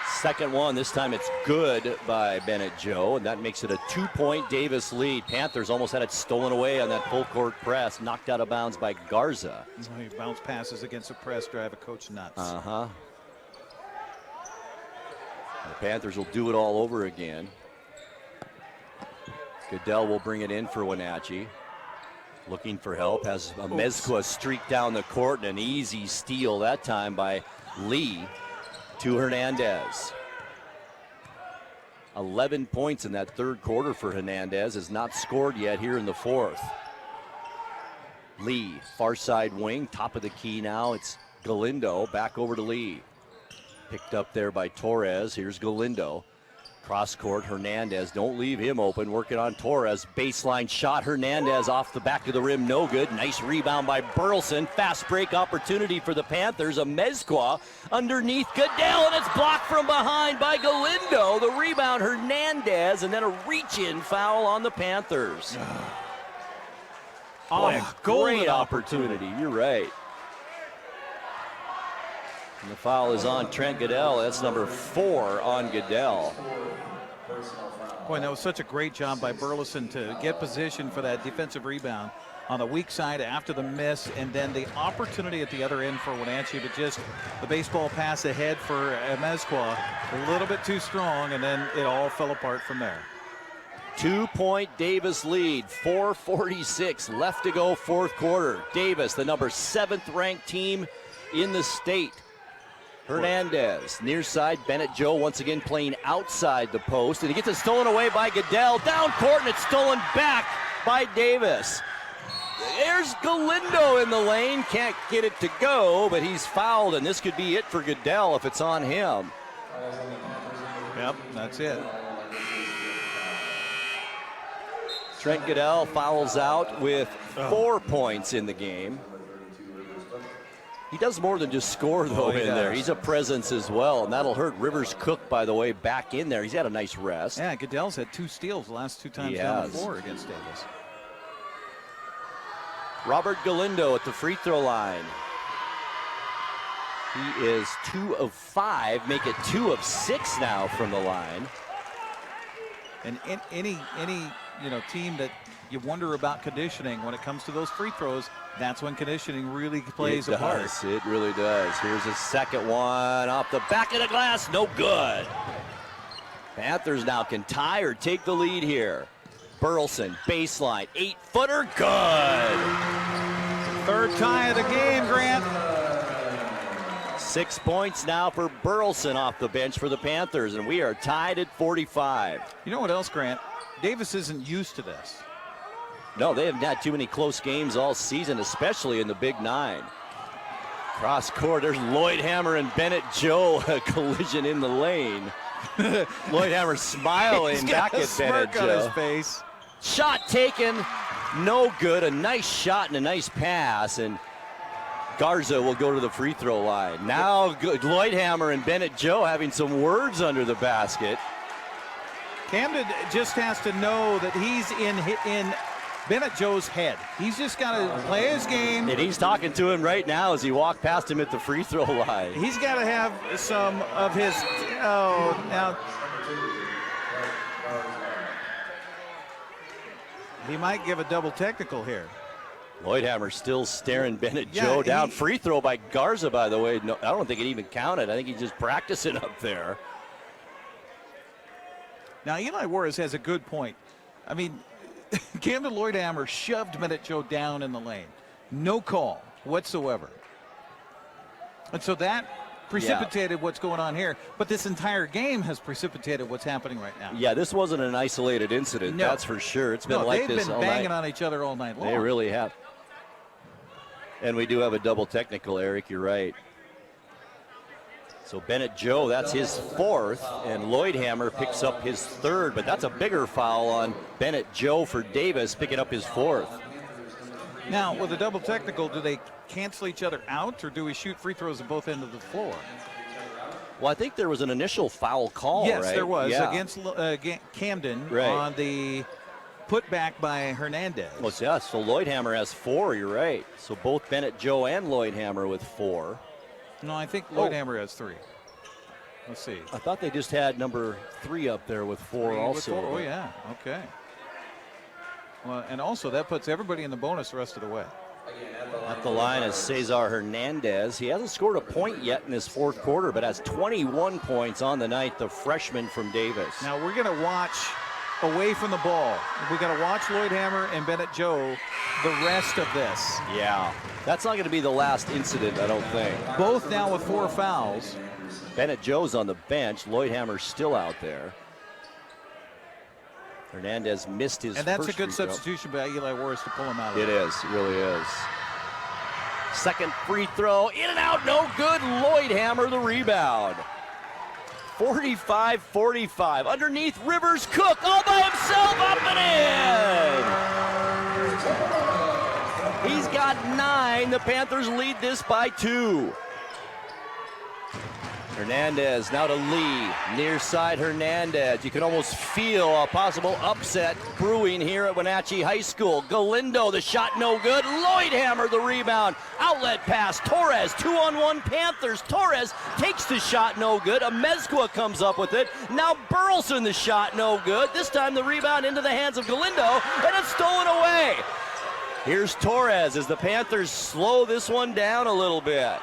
Second one, this time it's good by Bennett Joe, and that makes it a 2-point Davis lead. Panthers almost had it stolen away on that full court press, knocked out of bounds by Garza. Bounce passes against the press drive a coach nuts. The Panthers will do it all over again. Goodell will bring it in for Wenatchee. Looking for help, has Amezcua streak down the court, and an easy steal that time by Lee to Hernandez. 11 points in that third quarter for Hernandez, has not scored yet here in the fourth. Lee, far side wing, top of the key now. It's Galindo, back over to Lee. Picked up there by Torres. Here's Galindo. Cross court, Hernandez, don't leave him open, working on Torres. Baseline shot, Hernandez off the back of the rim, no good. Nice rebound by Burleson. Fast break opportunity for the Panthers. Amezcua underneath Goodell, and it's blocked from behind by Galindo. The rebound, Hernandez, and then a reach-in foul on the Panthers. Boy, a great opportunity. You're right. And the foul is on Trent Goodell. That's number 4 on Goodell. Boy, that was such a great job by Burleson to get position for that defensive rebound on the weak side after the miss, and then the opportunity at the other end for Wenatchee, but just the baseball pass ahead for Amezcua, a little bit too strong, and then it all fell apart from there. 2-point Davis lead, 4:46 left to go, fourth quarter. Davis, the number 7th ranked team in the state. Hernandez, near side, Bennett Joe once again playing outside the post, and he gets it stolen away by Goodell. Down court, and it's stolen back by Davis. There's Galindo in the lane, can't get it to go, but he's fouled, and this could be it for Goodell if it's on him. Yep, that's it. Trent Goodell fouls out with 4 points in the game. He does more than just score, though, in there. He's a presence as well, and that'll hurt Rivers Cook, by the way, back in there. He's had a nice rest. Yeah, Goodell's had 2 steals the last 2 times down the floor against Davis. Robert Galindo at the free throw line. He is 2 of 5, make it 2 of 6 now from the line. And any team that you wonder about conditioning when it comes to those free throws, that's when conditioning really plays a part. It really does. Here's a second one off the back of the glass. No good. Panthers now can tie or take the lead here. Burleson, baseline, 8-footer, good. Third tie of the game, Grant. 6 points now for Burleson off the bench for the Panthers, and we are tied at 45. You know what else, Grant? Davis isn't used to this. No, they haven't had too many close games all season, especially in the Big Nine. Cross court, there's Lloyd Hammer and Bennett Joe, a collision in the lane. Lloyd Hammer smiling back at Bennett Joe. On his face. Shot taken, no good. A nice shot and a nice pass, and Garza will go to the free throw line. Now Lloyd Hammer and Bennett Joe having some words under the basket. Camden just has to know that he's in Bennett Joe's head. He's just got to play his game. And he's talking to him right now as he walked past him at the free throw line. He's got to have some of his, now. He might give a double technical here. Lloyd Hammer still staring Bennett Joe down. Free throw by Garza, by the way. No, I don't think it even counted. I think he's just practicing up there. Now, Eli Juarez has a good point. I mean, Camden Lloyd Hammer shoved Bennett Joe down in the lane. No call whatsoever. And so that precipitated what's going on here. But this entire game has precipitated what's happening right now. Yeah, this wasn't an isolated incident, that's for sure. It's been like this all night. They've been banging on each other all night long. They really have. And we do have a double technical, Eric, you're right. So Bennett Joe, that's his fourth, and Lloyd Hammer picks up his third, but that's a bigger foul on Bennett Joe for Davis, picking up his fourth. Now, with a double technical, do they cancel each other out, or do we shoot free throws at both ends of the floor? Well, I think there was an initial foul call, yes, right? There was, against Camden on the putback by Hernandez. Well, yeah, so Lloyd Hammer has 4, you're right. So both Bennett Joe and Lloyd Hammer with 4. No, I think Lloyd Hammer has 3. Let's see. I thought they just had number 3 up there with 4 also. Oh, yeah. Okay. Well, and also that puts everybody in the bonus the rest of the way. At the line is Cesar Hernandez. He hasn't scored a point yet in this fourth quarter, but has 21 points on the night, the freshman from Davis. Now we're going to watch away from the ball. We're going to watch Lloyd Hammer and Bennett Joe the rest of this. Yeah. That's not going to be the last incident, I don't think. Both now with 4 fouls. Bennett Joe's on the bench. Lloyd Hammer's still out there. Hernandez missed his first. And that's a good substitution by Eli Juarez to pull him out of it. It is. It really is. Second free throw. In and out. No good. Lloyd Hammer the rebound. 45-45. Underneath, Rivers Cook all by himself, up and in. He's got 9. The Panthers lead this by 2. Hernandez now to Lee. Near side Hernandez. You can almost feel a possible upset brewing here at Wenatchee High School. Galindo, the shot no good. Lloyd Hammer the rebound. Outlet pass. Torres, 2-on-1 Panthers. Torres takes the shot no good. Amezcua comes up with it. Now Burleson the shot no good. This time the rebound into the hands of Galindo, and it's stolen away. Here's Torres as the Panthers slow this one down a little bit.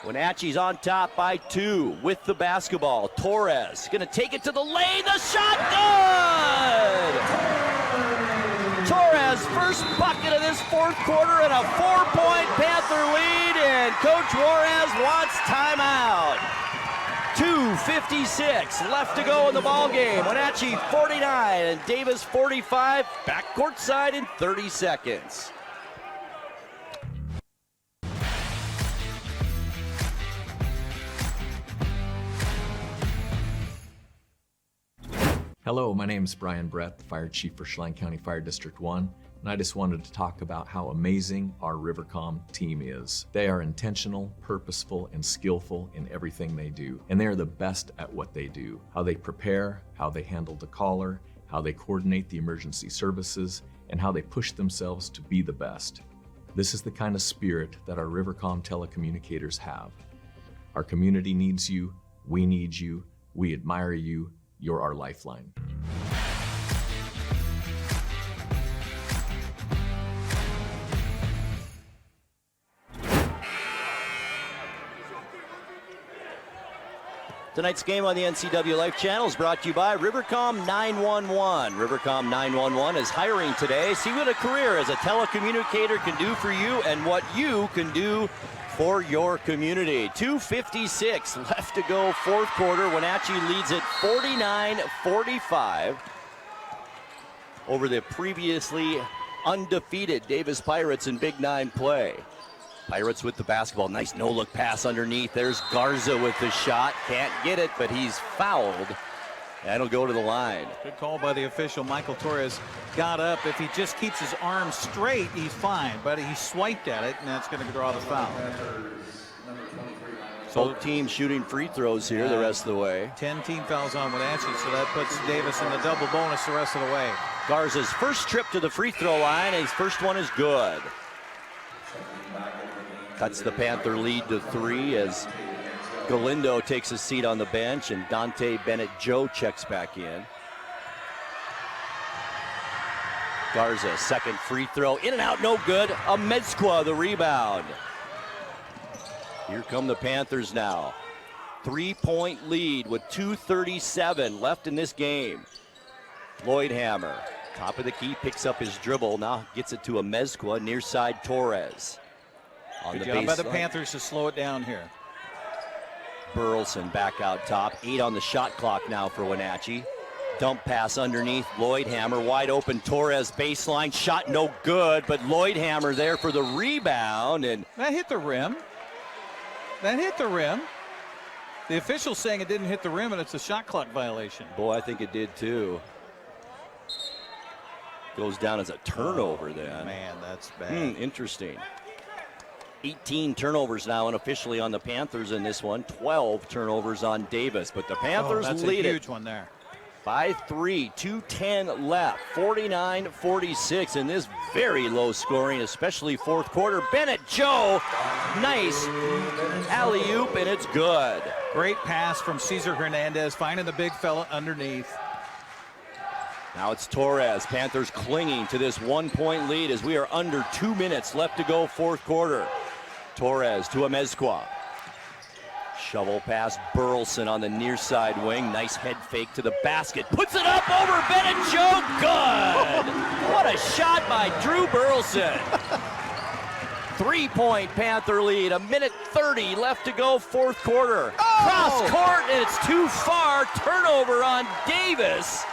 Wenatchee's on top by 2 with the basketball. Torres gonna take it to the lane. The shot good! Torres first bucket of this fourth quarter and a 4-point Panther lead, and Coach Juarez wants timeout. 2:56 left to go in the ball game. Wenatchee 49 and Davis 45. Back courtside in 30 seconds. Hello, my name is Brian Brett, the Fire Chief for Chelan County Fire District 1, and I just wanted to talk about how amazing our Rivercom team is. They are intentional, purposeful, and skillful in everything they do, and they are the best at what they do. How they prepare, how they handle the caller, how they coordinate the emergency services, and how they push themselves to be the best. This is the kind of spirit that our Rivercom telecommunicators have. Our community needs you, we need you, we admire you, You're our lifeline. Tonight's game on the NCWLIFE Channel is brought to you by Rivercom 911. Rivercom 911 is hiring today. See what a career as a telecommunicator can do for you and what you can do for your community. 2:56 left to go, fourth quarter. Wenatchee leads it 49-45 over the previously undefeated Davis Pirates in Big 9 play. Pirates with the basketball. Nice no-look pass underneath. There's Garza with the shot. Can't get it, but he's fouled. That'll go to the line. Good call by the official. Michael Torres got up. If he just keeps his arms straight, he's fine. But he swiped at it, and that's going to draw the foul. Both teams shooting free throws here the rest of the way. 10 team fouls on Wenatchee, so that puts Davis in the double bonus the rest of the way. Garza's first trip to the free throw line, and his first one is good. Cuts the Panther lead to 3 as Galindo takes a seat on the bench and Dante Bennett-Joe checks back in. Garza, second free throw, in and out, no good. Amezcua the rebound. Here come the Panthers now. 3-point lead with 2:37 left in this game. Lloydhammer, top of the key, picks up his dribble, now gets it to Amezcua, near side Torres. On Good the job by the baseline. Panthers to slow it down here. Burleson back out top. 8 on the shot clock now for Wenatchee. Dump pass underneath. Lloydhammer wide open. Torres baseline shot no good, but Lloydhammer there for the rebound. And that hit the rim. That hit the rim. The official's saying it didn't hit the rim and it's a shot clock violation. Boy, I think it did too. Goes down as a turnover then. Man, that's bad. Interesting. 18 turnovers now unofficially on the Panthers in this one. 12 turnovers on Davis, but the Panthers lead it. That's a huge one there. By 3, 2:10 left, 49-46 in this very low scoring, especially fourth quarter. Bennett-Joe, nice alley-oop, and it's good. Great pass from Cesar Hernandez, finding the big fella underneath. Now it's Torres. Panthers clinging to this 1-point lead as we are under 2 minutes left to go, fourth quarter. Torres to Amezcua. Shovel pass, Burleson on the near side wing. Nice head fake to the basket. Puts it up over Bennett-Joe. Good. What a shot by Drew Burleson. 3-point Panther lead. 1:30 left to go, fourth quarter. Cross court, and it's too far. Turnover on Davis.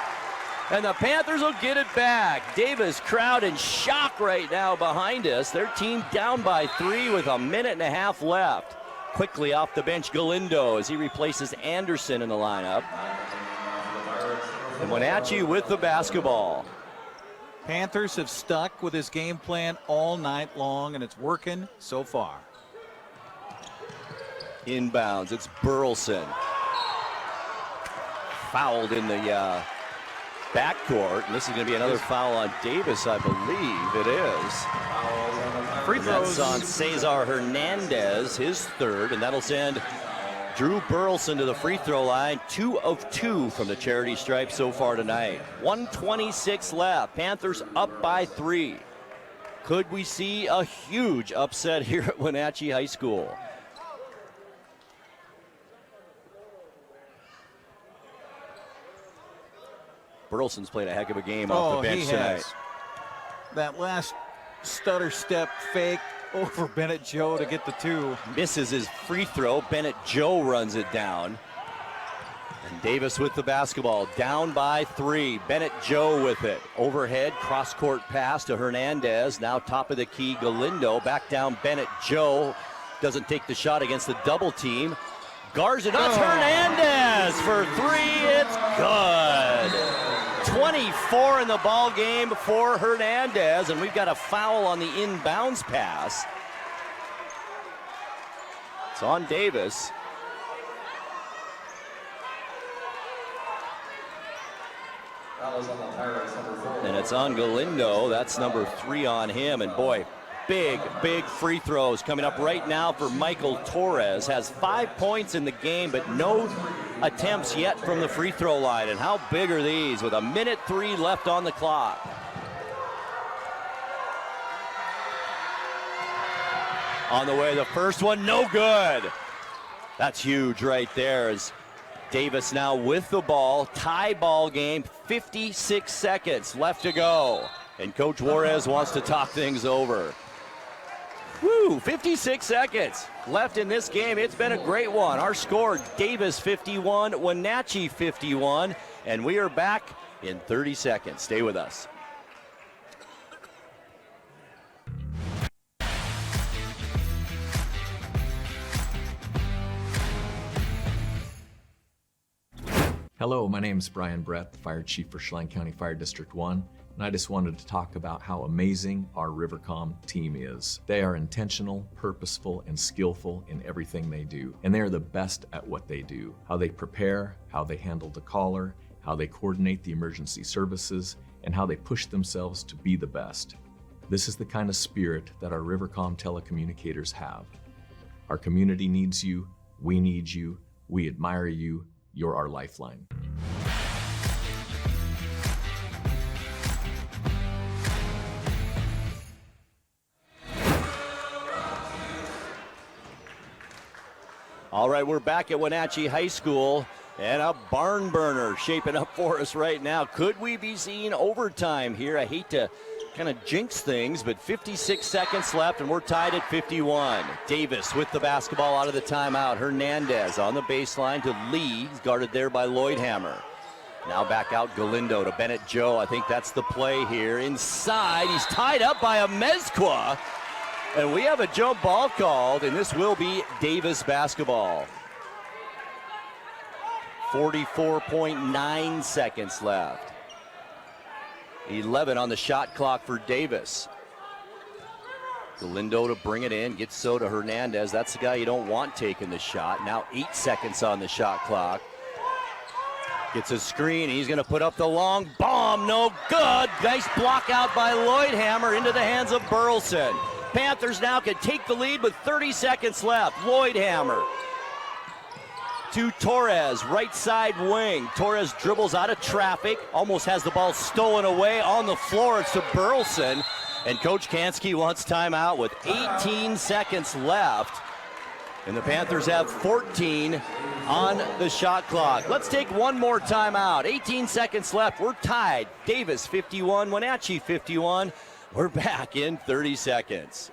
And the Panthers will get it back. Davis crowd in shock right now behind us. Their team down by 3 with 1.5 minutes left. Quickly off the bench, Galindo as he replaces Anderson in the lineup. And Wenatchee with the basketball. Panthers have stuck with his game plan all night long, and it's working so far. Inbounds, it's Burleson. Fouled in the backcourt, and this is going to be another foul on Davis, I believe it is. Free throws. That's on Cesar Hernandez, his third, and that'll send Drew Burleson to the free throw line. 2 of 2 from the charity stripe so far tonight. 1:26 left. Panthers up by 3. Could we see a huge upset here at Wenatchee High School? Burleson's played a heck of a game off the bench tonight. That last stutter step fake over Bennett-Joe to get the 2. Misses his free throw. Bennett-Joe runs it down. And Davis with the basketball, down by 3. Bennett-Joe with it. Overhead, cross-court pass to Hernandez. Now top of the key, Galindo. Back down, Bennett-Joe. Doesn't take the shot against the double team. Garza, that's Hernandez for 3. It's good. 24 in the ball game for Hernandez, and we've got a foul on the inbounds pass. It's on Davis. And it's on Galindo. That's number 3 on him. And boy, big free throws coming up right now for Michael Torres. Has 5 points in the game, but no attempts yet from the free throw line. And how big are these with 1:03 left on the clock? On the way, the first one, no good. That's huge right there as Davis now with the ball. Tie ball game, 56 seconds left to go. And Coach Juarez wants to talk things over. Woo, 56 seconds left in this game. It's been a great one. Our score, Davis 51, Wenatchee 51. And we are back in 30 seconds. Stay with us. Hello, my name is Brian Brett, the Fire Chief for Chelan County Fire District 1, and I just wanted to talk about how amazing our Rivercom team is. They are intentional, purposeful, and skillful in everything they do, and they are the best at what they do. How they prepare, how they handle the caller, how they coordinate the emergency services, and how they push themselves to be the best. This is the kind of spirit that our Rivercom telecommunicators have. Our community needs you, we need you, we admire you, you're our lifeline. All right, we're back at Wenatchee High School, and a barn burner shaping up for us right now. Could we be seeing overtime here? I hate to kind of jinx things, but 56 seconds left, and we're tied at 51. Davis with the basketball out of the timeout. Hernandez on the baseline to Lee. He's guarded there by Lloydhammer. Now back out Galindo to Bennett Joe. I think that's the play here. Inside, he's tied up by a Mezqua. And we have a jump ball called, and this will be Davis basketball. 44.9 seconds left. 11 on the shot clock for Davis. Galindo to bring it in, gets so to Hernandez. That's the guy you don't want taking the shot. Now 8 seconds on the shot clock. Gets a screen, he's gonna put up the long bomb, no good. Nice block out by Lloydhammer into the hands of Burleson. Panthers now can take the lead with 30 seconds left. Lloydhammer to Torres, right side wing. Torres dribbles out of traffic, almost has the ball stolen away on the floor. It's to Burleson, and Coach Kansky wants timeout with 18 seconds left. And the Panthers have 14 on the shot clock. Let's take one more timeout. 18 seconds left. We're tied. Davis 51, Wenatchee 51. We're back in 30 seconds.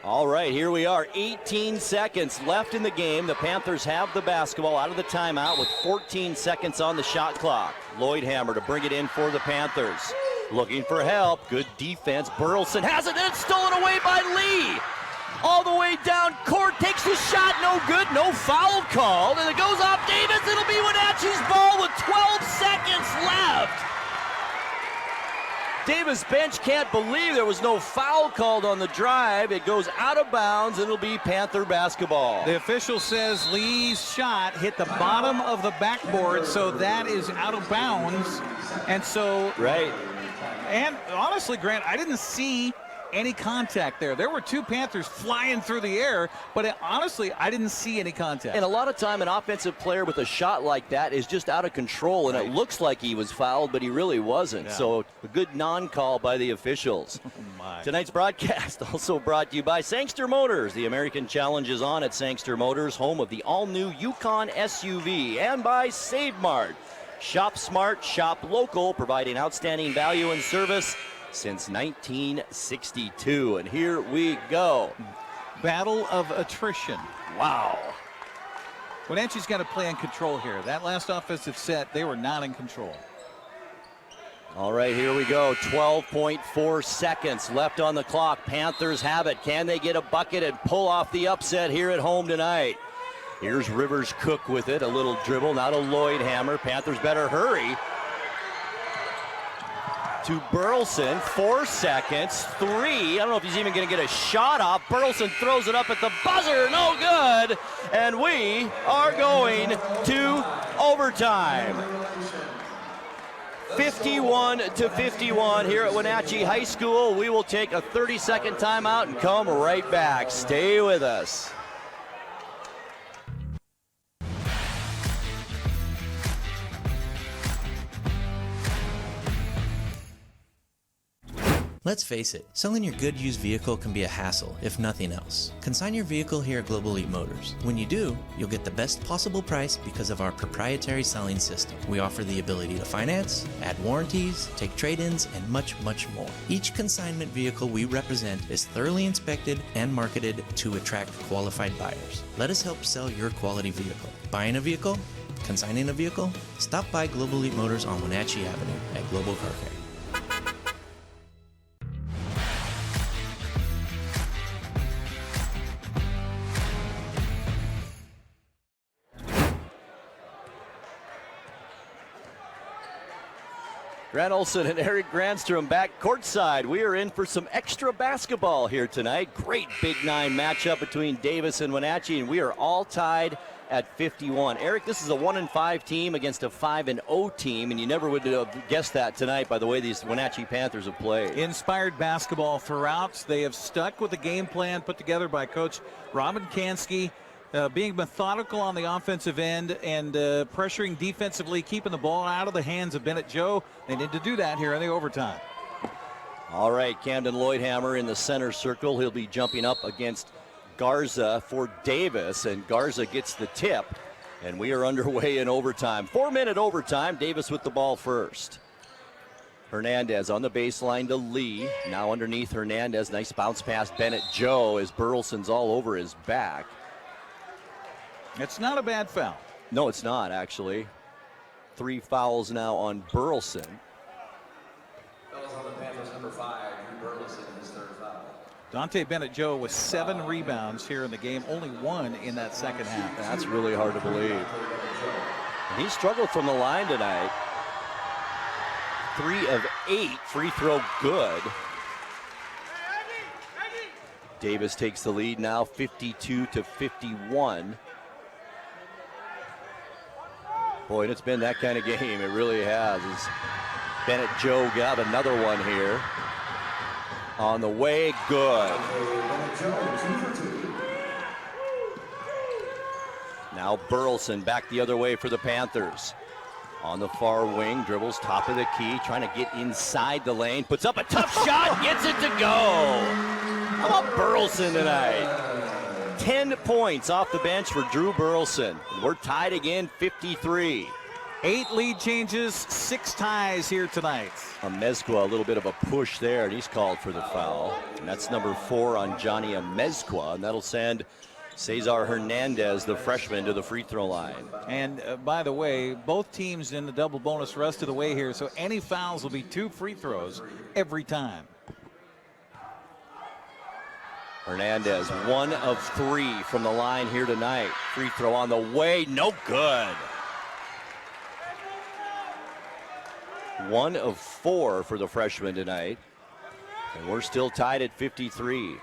All right, here we are, 18 seconds left in the game. The Panthers have the basketball out of the timeout with 14 seconds on the shot clock. Lloydhammer to bring it in for the Panthers. Looking for help, good defense. Burleson has it, and it's stolen away by Lee. All the way down court, takes the shot, no good, no foul called, and it goes off Davis. It'll be Wenatchee's ball with 12 seconds left. Davis bench can't believe there was no foul called on the drive. It goes out of bounds, and it'll be Panther basketball. The official says Lee's shot hit the bottom of the backboard, so that is out of bounds. And so, right. And honestly, Grant, I didn't see any contact there. There were two Panthers flying through the air, but honestly, I didn't see any contact. And a lot of time, an offensive player with a shot like that is just out of control, and it looks like he was fouled, but he really wasn't. Yeah. So a good non-call by the officials. Tonight's broadcast also brought to you by Sangster Motors. The American Challenge is on at Sangster Motors, home of the all-new Yukon SUV, and by Save Mart. Shop smart, shop local, providing outstanding value and service since 1962, and here we go. battle of attrition. Wow. Wenatchee's got to play in control here. That last offensive set, they were not in control. All right, here we go. 12.4 seconds left on the clock. Panthers have it. Can they get a bucket and pull off the upset here at home tonight? Here's Rivers Cook with it. A little dribble, now to Lloyd Hammer. Panthers better hurry. To Burleson, 4 seconds, 3. I don't know if he's even going to get a shot off. Burleson throws it up at the buzzer, no good. And we are going to overtime. 51-51 here at Wenatchee High School. We will take a 30-second timeout and come right back. Stay with us. Let's face it, selling your good used vehicle can be a hassle, if nothing else. Consign your vehicle here at Global Elite Motors. When you do, you'll get the best possible price because of our proprietary selling system. We offer the ability to finance, add warranties, take trade-ins, and much, much more. Each consignment vehicle we represent is thoroughly inspected and marketed to attract qualified buyers. Let us help sell your quality vehicle. Buying a vehicle? Consigning a vehicle? Stop by Global Elite Motors on Wenatchee Avenue at Global Car Care. Grant Olson and Eric Granstrom back courtside. We are in for some extra basketball here tonight. Great Big 9 matchup between Davis and Wenatchee, and we are all tied at 51. Eric, this is a 1-5 team against a 5-0 team, and you never would have guessed that tonight by the way these Wenatchee Panthers have played. Inspired basketball throughout. They have stuck with the game plan put together by Coach Robin Kansky. Being methodical on the offensive end and pressuring defensively, keeping the ball out of the hands of Bennett Joe. They need to do that here in the overtime. All right, Camden Lloydhammer in the center circle. He'll be jumping up against Garza for Davis, and Garza gets the tip, and we are underway in overtime. 4-minute overtime. Davis with the ball first. Hernandez on the baseline to Lee. Now underneath Hernandez. Nice bounce pass Bennett Joe as Burleson's all over his back. It's not a bad foul. No, it's not, actually. 3 fouls now on Burleson. Fouls on the Panthers, number 5, Burleson, his 3rd foul. Dante Bennett Joe with 7 rebounds here in the game, only 1 in that second half. That's really hard to believe. He struggled from the line tonight. 3 of 8, free throw good. Davis takes the lead now, 52-51. Boy, it's been that kind of game. It really has. As Bennett Joe got another one here. On the way, good. Now Burleson back the other way for the Panthers. On the far wing, dribbles top of the key, trying to get inside the lane. Puts up a tough shot, gets it to go. How about Burleson tonight? 10 points off the bench for Drew Burleson. We're tied again, 53. 8 lead changes, 6 ties here tonight. Amezcua, a little bit of a push there, and he's called for the foul. And that's number 4 on Johnny Amezcua, and that'll send Cesar Hernandez, the freshman, to the free throw line. And by the way, both teams in the double bonus rest of the way here, so any fouls will be 2 free throws every time. Hernandez, 1 of 3 from the line here tonight. Free throw on the way, no good. 1 of 4 for the freshman tonight. And we're still tied at 53.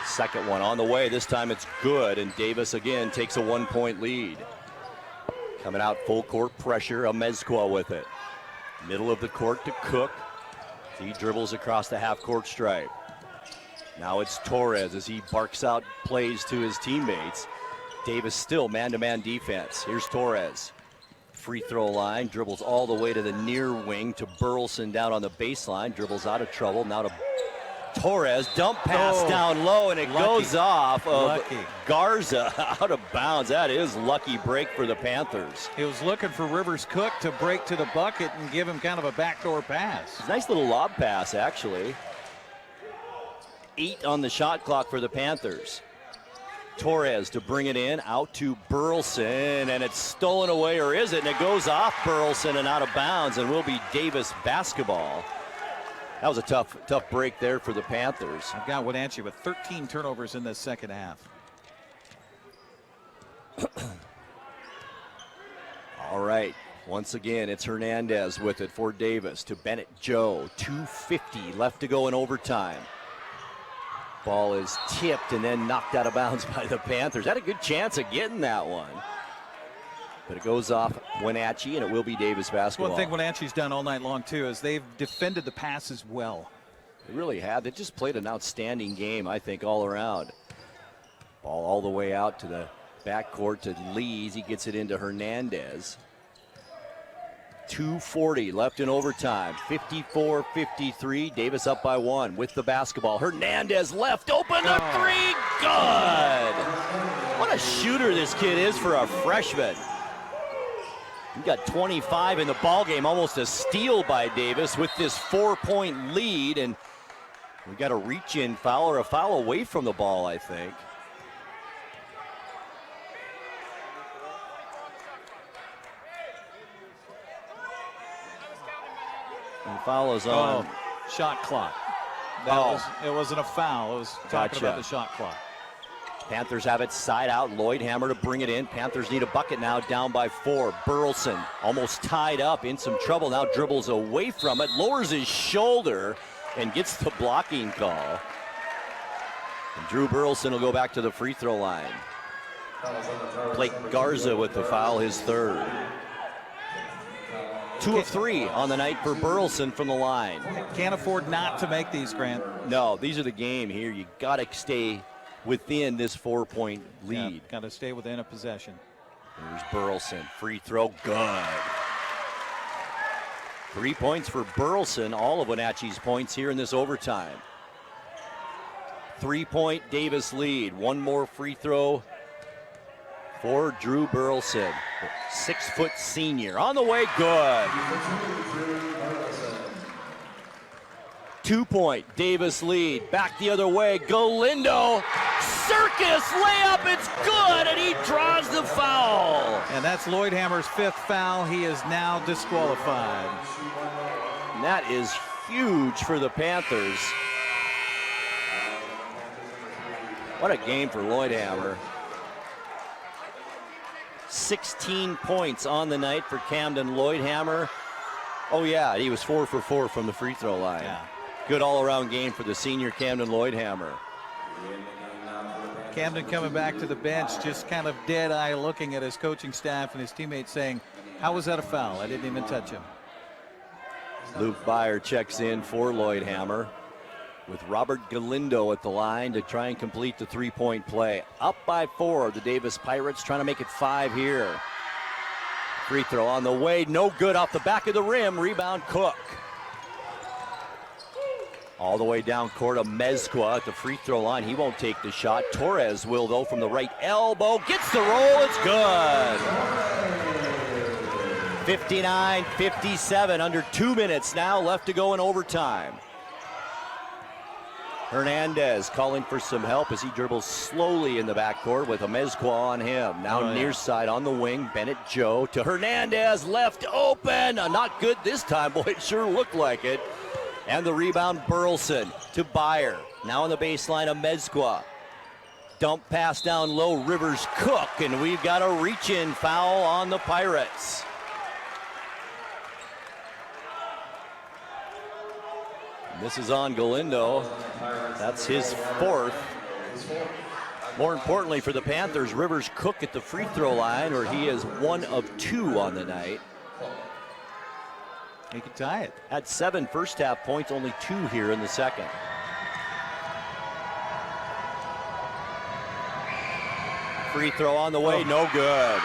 Second one on the way, this time it's good, and Davis again takes a 1-point lead. Coming out full court pressure, Amezcua with it. Middle of the court to Cook. He dribbles across the half-court stripe. Now it's Torres as he barks out plays to his teammates. Davis still man-to-man defense. Here's Torres. Free throw line, dribbles all the way to the near wing to Burleson down on the baseline. Dribbles out of trouble. Now to Torres. Dump pass down low, and it goes off of Garza out of bounds. That is lucky break for the Panthers. He was looking for Rivers Cook to break to the bucket and give him kind of a backdoor pass. Nice little lob pass, actually. 8 on the shot clock for the Panthers. Torres to bring it in, out to Burleson, and it's stolen away, or is it? And it goes off Burleson and out of bounds, and will be Davis basketball. That was a tough break there for the Panthers. I've got Wenatchee with 13 turnovers in the second half. All right, once again, it's Hernandez with it for Davis to Bennett Joe. 2:50 left to go in overtime. Ball is tipped and then knocked out of bounds by the Panthers. Had a good chance of getting that one. But it goes off Wenatchee, and it will be Davis basketball. One thing Wenatchee's done all night long, too, is they've defended the passes well. They really have. They just played an outstanding game, I think, all around. Ball all the way out to the backcourt to Lees. He gets it into Hernandez. 2:40 left in overtime. 54-53. Davis up by 1 with the basketball. Hernandez left open. The three. Good. What a shooter this kid is for a freshman. He got 25 in the ball game. Almost a steal by Davis with this 4-point lead. And we got a reach-in foul, or a foul away from the ball, I think. And foul is on. Shot clock. It wasn't a foul. It was talking about the shot clock. Panthers have it side out. Lloyd-Hammer to bring it in. Panthers need a bucket now, down by 4. Burleson almost tied up, in some trouble. Now dribbles away from it, lowers his shoulder, and gets the blocking call. And Drew Burleson will go back to the free throw line. Blake Garza with the foul, his 3rd. 2 of 3 on the night for Burleson from the line. Can't afford not to make these, Grant. No, these are the game here. You got to stay within this 4-point lead. Yeah, got to stay within a possession. There's Burleson. Free throw, good. 3 points for Burleson. All of Wenatchee's points here in this overtime. 3-point Davis lead. One more free throw for Drew Burleson. 6-foot senior. On the way, good. 2-point Davis lead. Back the other way. Galindo. Circus layup. It's good. And he draws the foul. And that's Lloyd-Hammer's 5th foul. He is now disqualified. And that is huge for the Panthers. What a game for Lloyd-Hammer. 16 points on the night for Camden Lloyd-Hammer. Oh yeah, he was 4 for 4 from the free throw line. Yeah. Good all-around game for the senior Camden Lloyd-Hammer. Camden coming back to the bench, just kind of dead-eye looking at his coaching staff and his teammates saying, how was that a foul? I didn't even touch him. Luke Byer checks in for Lloyd-Hammer with Robert Galindo at the line to try and complete the 3-point play. Up by 4, the Davis Pirates trying to make it 5 here. Free throw on the way, no good, off the back of the rim. Rebound Cook. All the way down court, a Mezcua at the free throw line. He won't take the shot. Torres will, though, from the right elbow. Gets the roll, it's good. 59-57, under 2 minutes now left to go in overtime. Hernandez calling for some help as he dribbles slowly in the backcourt with a Mezcua on him. Now near side on the wing, Bennett Joe to Hernandez, left open. Not good this time, boy, it sure looked like it. And the rebound, Burleson to Byer. Now on the baseline, a Mezcua. Dump pass down low, Rivers Cook, and we've got a reach-in foul on the Pirates. This is on Galindo. That's his 4th. More importantly for the Panthers, Rivers Cook at the free throw line, where he is 1 of 2 on the night. He could tie it. Had 7 first half points, only 2 here in the second. Free throw on the way, no good.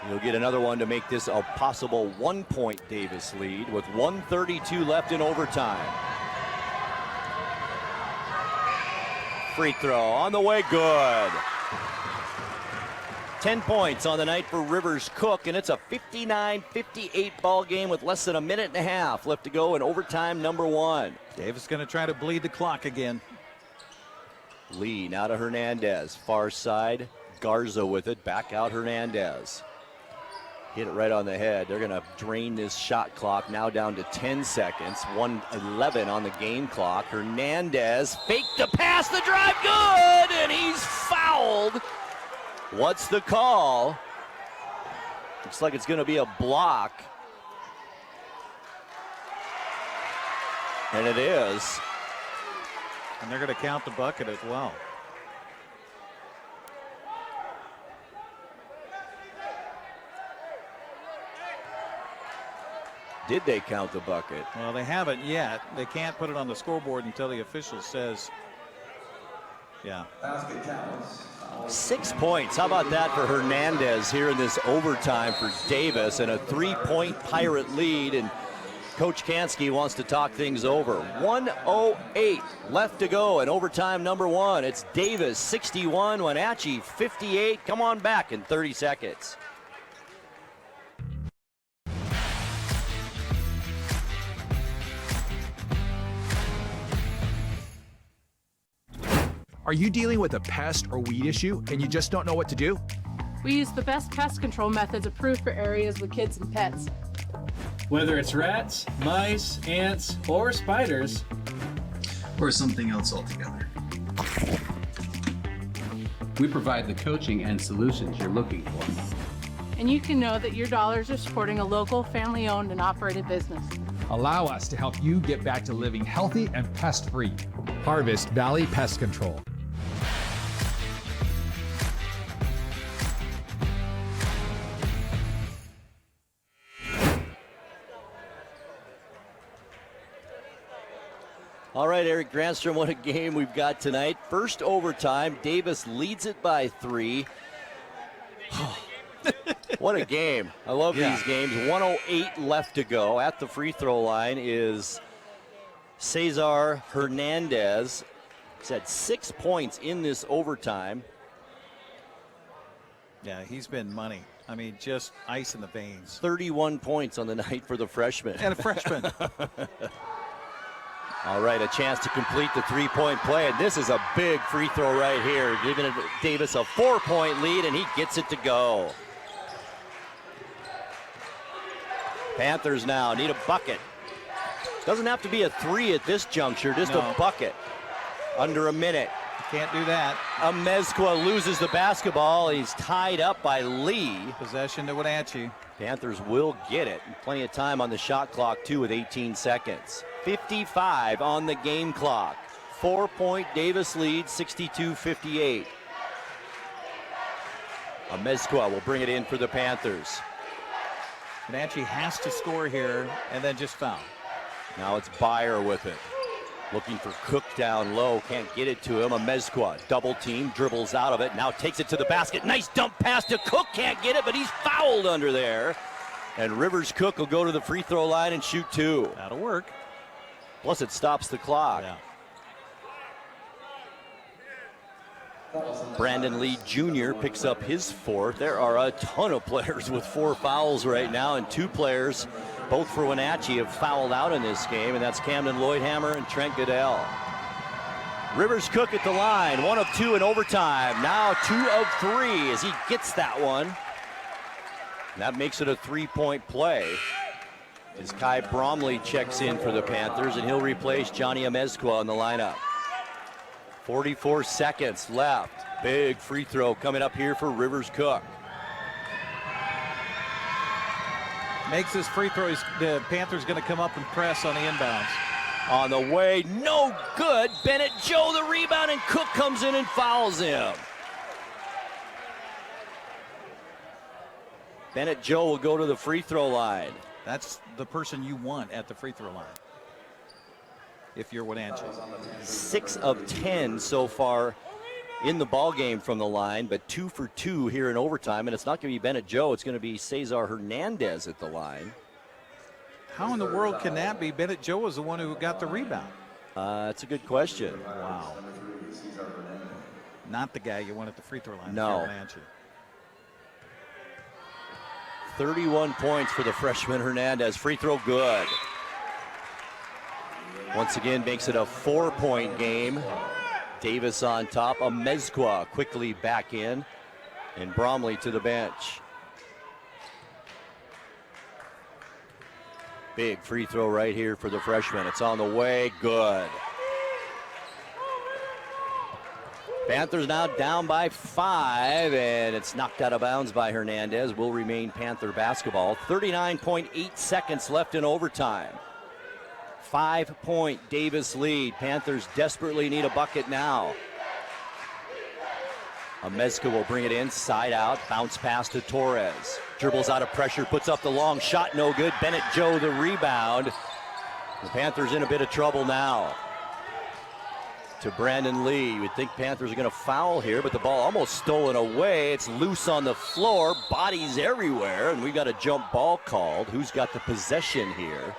He'll get another one to make this a possible 1-point Davis lead with 1:32 left in overtime. Free throw on the way, good. 10 points on the night for Rivers Cook, and it's a 59-58 ball game with less than a minute and a half left to go in overtime number 1. Davis going to try to bleed the clock again. Lee now to Hernandez, far side. Garza with it, back out Hernandez. Hit it right on the head. They're going to drain this shot clock now down to 10 seconds. 1:11 on the game clock. Hernandez faked the pass, the drive, good, and he's fouled. What's the call? Looks like it's going to be a block. And it is. And they're going to count the bucket as well. Did they count the bucket? Well, they haven't yet. They can't put it on the scoreboard until the official says, yeah. 6 points. How about that for Hernandez here in this overtime for Davis, and a 3-point Pirate lead. And Coach Kansky wants to talk things over. 1:08 left to go in overtime number 1. It's Davis 61, Wenatchee 58. Come on back in 30 seconds. Are you dealing with a pest or weed issue and you just don't know what to do? We use the best pest control methods approved for areas with kids and pets. Whether it's rats, mice, ants, or spiders, or something else altogether, we provide the coaching and solutions you're looking for. And you can know that your dollars are supporting a local, family-owned and operated business. Allow us to help you get back to living healthy and pest-free. Harvest Valley Pest Control. All right, Eric Granstrom, what a game we've got tonight. First overtime, Davis leads it by 3. What a game. I love these games. 1:08 left to go. At the free throw line is Cesar Hernandez. He's had 6 points in this overtime. Yeah, he's been money. I mean, just ice in the veins. 31 points on the night for the freshman. And a freshman. All right, a chance to complete the 3-point play, and this is a big free throw right here, giving Davis a 4-point lead, and he gets it to go. Panthers now need a bucket. Doesn't have to be a 3 at this juncture, just a bucket. Under a minute. Can't do that. Amezcua loses the basketball. He's tied up by Lee. Possession to Wenatchee. Panthers will get it. Plenty of time on the shot clock, too, with 18 seconds. 55 on the game clock. 4-point Davis lead, 62-58. Amezcua will bring it in for the Panthers. Wenatchee has to score here and then just foul. Now it's Byer with it. Looking for Cook down low, can't get it to him. Amezcua, double team, dribbles out of it, now takes it to the basket. Nice dump pass to Cook, can't get it, but he's fouled under there. And Rivers Cook will go to the free throw line and shoot 2. That'll work. Plus it stops the clock. Yeah. Brandon Lee Jr. picks up his 4th. There are a ton of players with 4 fouls right now, and 2 players, both for Wenatchee, have fouled out in this game, and that's Camden Lloydhammer and Trent Goodell. Rivers Cook at the line, 1 of 2 in overtime. Now 2 of 3 as he gets that one. And that makes it a 3-point play. As Kai Bromley checks in for the Panthers, and he'll replace Johnny Amezcua in the lineup. 44 seconds left. Big free throw coming up here for Rivers Cook. Makes his free throw. The Panthers going to come up and press on the inbounds. On the way, no good. Bennett Joe the rebound, and Cook comes in and fouls him. Bennett Joe will go to the free throw line. That's the person you want at the free throw line if you're Wenatchee. 6 of 10 so far in the ball game from the line, but 2 for 2 here in overtime, and it's not going to be Bennett Joe, it's going to be Cesar Hernandez at the line. How in the world can that be? Bennett Joe was the one who got the rebound. That's a good question. Wow. Not the guy you want at the free throw line. No. 31 points for the freshman Hernandez. Free throw good. Once again makes it a 4-point game. Davis on top. Amezcua quickly back in. And Bromley to the bench. Big free throw right here for the freshman. It's on the way. Good. Panthers now down by 5, and it's knocked out of bounds by Hernandez. Will remain Panther basketball. 39.8 seconds left in overtime. 5-point Davis lead. Panthers desperately need a bucket now. Amezcua will bring it in, side out, bounce pass to Torres. Dribbles out of pressure, puts up the long shot, no good. Bennett Joe the rebound. The Panthers in a bit of trouble now. To Brandon Lee. You would think Panthers are going to foul here, but the ball almost stolen away. It's loose on the floor, bodies everywhere, and we've got a jump ball called. Who's got the possession here?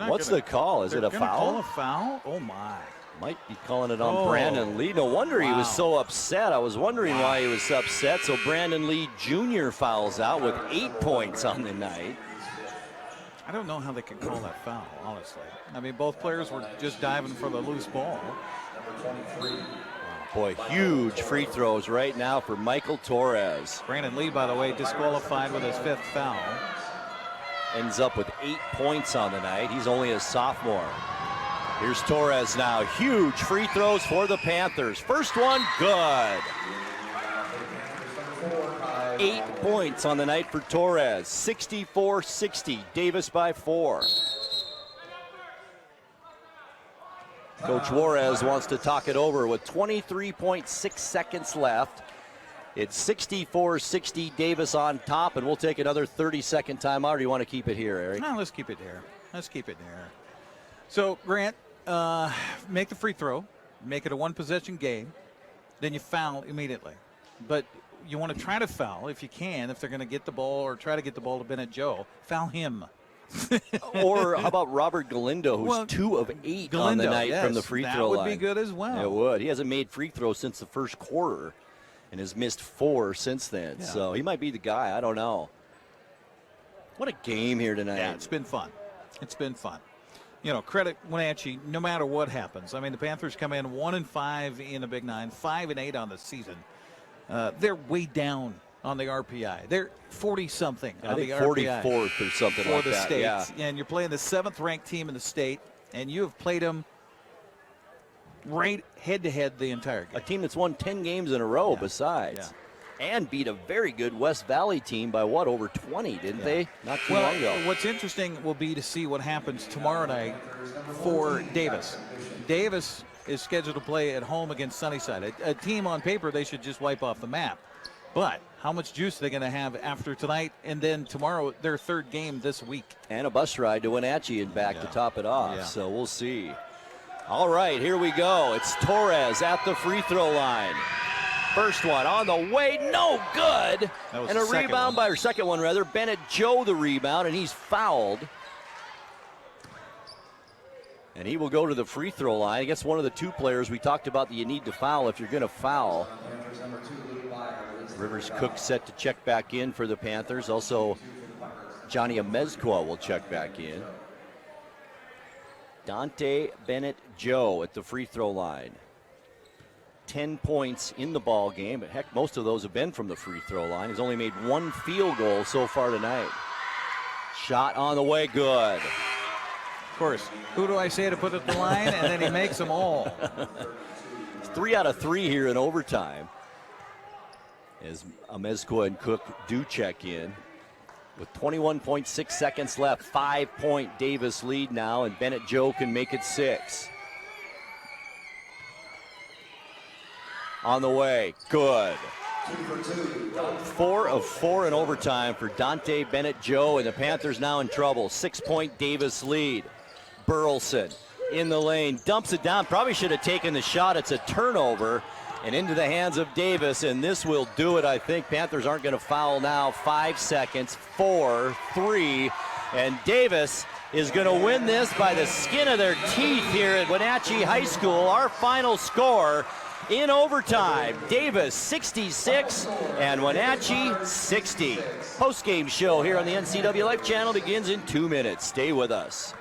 What's the call? Is it a foul? Call a foul? Oh my. Might be calling it on Brandon Lee. No wonder he was so upset. I was wondering why he was upset. So Brandon Lee Jr. fouls out with 8 points on the night. I don't know how they can call that foul, honestly. I mean, both players were just diving for the loose ball. Boy, huge free throws right now for Michael Torres. Brandon Lee, by the way, disqualified with his 5th foul. Ends up with 8 points on the night. He's only a sophomore. Here's Torres now. Huge free throws for the Panthers. First one, good. 8 points on the night for Torres. 64-60. Davis by 4. Coach Juarez wants to talk it over with 23.6 seconds left. It's 64-60. Davis on top, and we'll take another 30-second timeout. Or do you want to keep it here, Eric? No, let's keep it here. Let's keep it here. So, Grant, make the free throw, make it a 1-possession game, then you foul immediately. But you want to try to foul if you can, if they're going to get the ball or try to get the ball to Bennett Joe. Foul him. Or how about Robert Galindo, who's 2 of 8 on the night from the free throw line? That would be good as well. It would. He hasn't made free throws since the first quarter and has missed 4 since then. Yeah. So he might be the guy. I don't know. What a game here tonight. Yeah, it's been fun. It's been fun. You know, credit Wenatchee no matter what happens. I mean, the Panthers come in 1-5 in the Big 9, 5-8 on the season. They're way down on the RPI. They're 40-something on the RPI. 44th or something like that. For the state. Yeah. And you're playing the 7th-ranked team in the state, and you have played them right head-to-head the entire game. A team that's won 10 games in a row besides. Yeah. And beat a very good West Valley team by, what, over 20, didn't they? Not too long ago. What's interesting will be to see what happens tomorrow night for Davis. Davis is scheduled to play at home against Sunnyside. A team on paper they should just wipe off the map. But how much juice are they going to have after tonight and then tomorrow, their 3rd game this week? And a bus ride to Wenatchee and back to top it off. Yeah. So we'll see. All right, here we go. It's Torres at the free throw line. First one on the way, no good. And a rebound by, or second one rather, Bennett Joe the rebound, and he's fouled. And he will go to the free throw line against one of the 2 players we talked about that you need to foul if you're going to foul. Rivers Cook set to check back in for the Panthers. Also, Johnny Amezcua will check back in. Dante Bennett Joe at the free throw line. 10 points in the ball game, but heck, most of those have been from the free throw line. He's only made 1 field goal so far tonight. Shot on the way, good. Of course, who do I say to put at the line? And then he makes them all. It's 3 out of 3 here in overtime. As Amezcua and Cook do check in. With 21.6 seconds left, 5-point Davis lead now, and Bennett Joe can make it 6. On the way, good. 4 of 4 in overtime for Dante Bennett Joe, and the Panthers now in trouble. 6-point Davis lead. Burleson in the lane, dumps it down. Probably should have taken the shot. It's a turnover, and into the hands of Davis, and this will do it, I think. Panthers aren't going to foul now. 5 seconds, 4, 3, and Davis is going to win this by the skin of their teeth here at Wenatchee High School. Our final score, in overtime. Davis 66 and Wenatchee 60. Postgame show here on the NCWLIFE Channel begins in 2 minutes. Stay with us.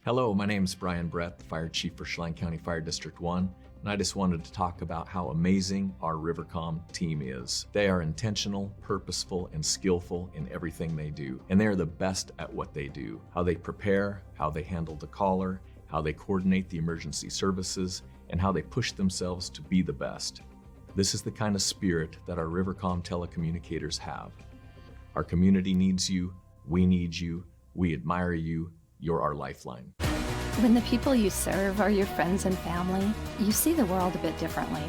Hello, my name is Brian Brett, the Fire Chief for Chelan County Fire District 1, and I just wanted to talk about how amazing our Rivercom team is. They are intentional, purposeful, and skillful in everything they do, and they are the best at what they do. How they prepare, how they handle the caller, how they coordinate the emergency services, and how they push themselves to be the best. This is the kind of spirit that our Rivercom telecommunicators have. Our community needs you, we need you, we admire you, you're our lifeline. When the people you serve are your friends and family, you see the world a bit differently.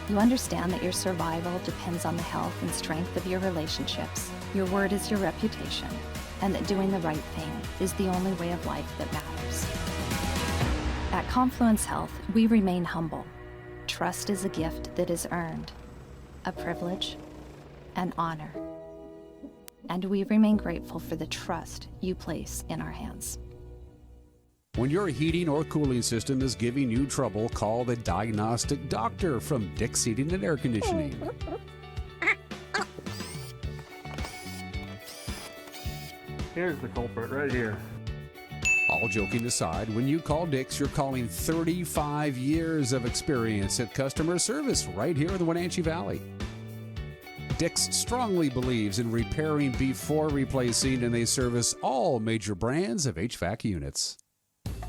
You understand that your survival depends on the health and strength of your relationships. Your word is your reputation, and that doing the right thing is the only way of life that matters. At Confluence Health, we remain humble. Trust is a gift that is earned, a privilege, an honor. And we remain grateful for the trust you place in our hands. When your heating or cooling system is giving you trouble, call the diagnostic doctor from Dick's Heating and Air Conditioning. Here's the culprit right here. All joking aside, when you call Dick's, you're calling 35 years of experience at customer service right here in the Wenatchee Valley. Dick's strongly believes in repairing before replacing, and they service all major brands of HVAC units.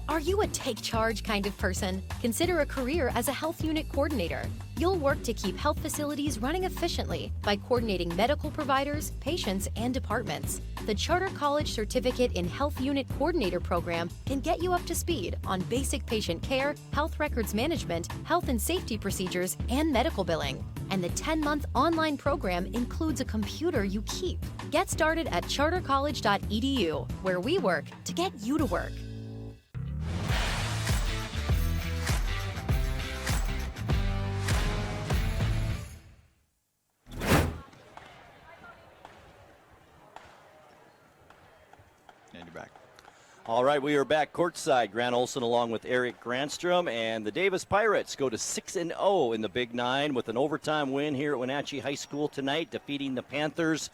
Are you a take charge kind of person? Consider a career as a health unit coordinator. You'll work to keep health facilities running efficiently by coordinating medical providers, patients, and departments. The Charter College Certificate in Health Unit Coordinator program can get you up to speed on basic patient care, health records management, health and safety procedures, and medical billing. And the 10-month online program includes a computer you keep. Get started at chartercollege.edu, where we work to get you to work. All right, we are back courtside. Grant Olson along with Eric Granstrom, and the Davis Pirates go to 6-0 in the Big Nine with an overtime win here at Wenatchee High School tonight, defeating the Panthers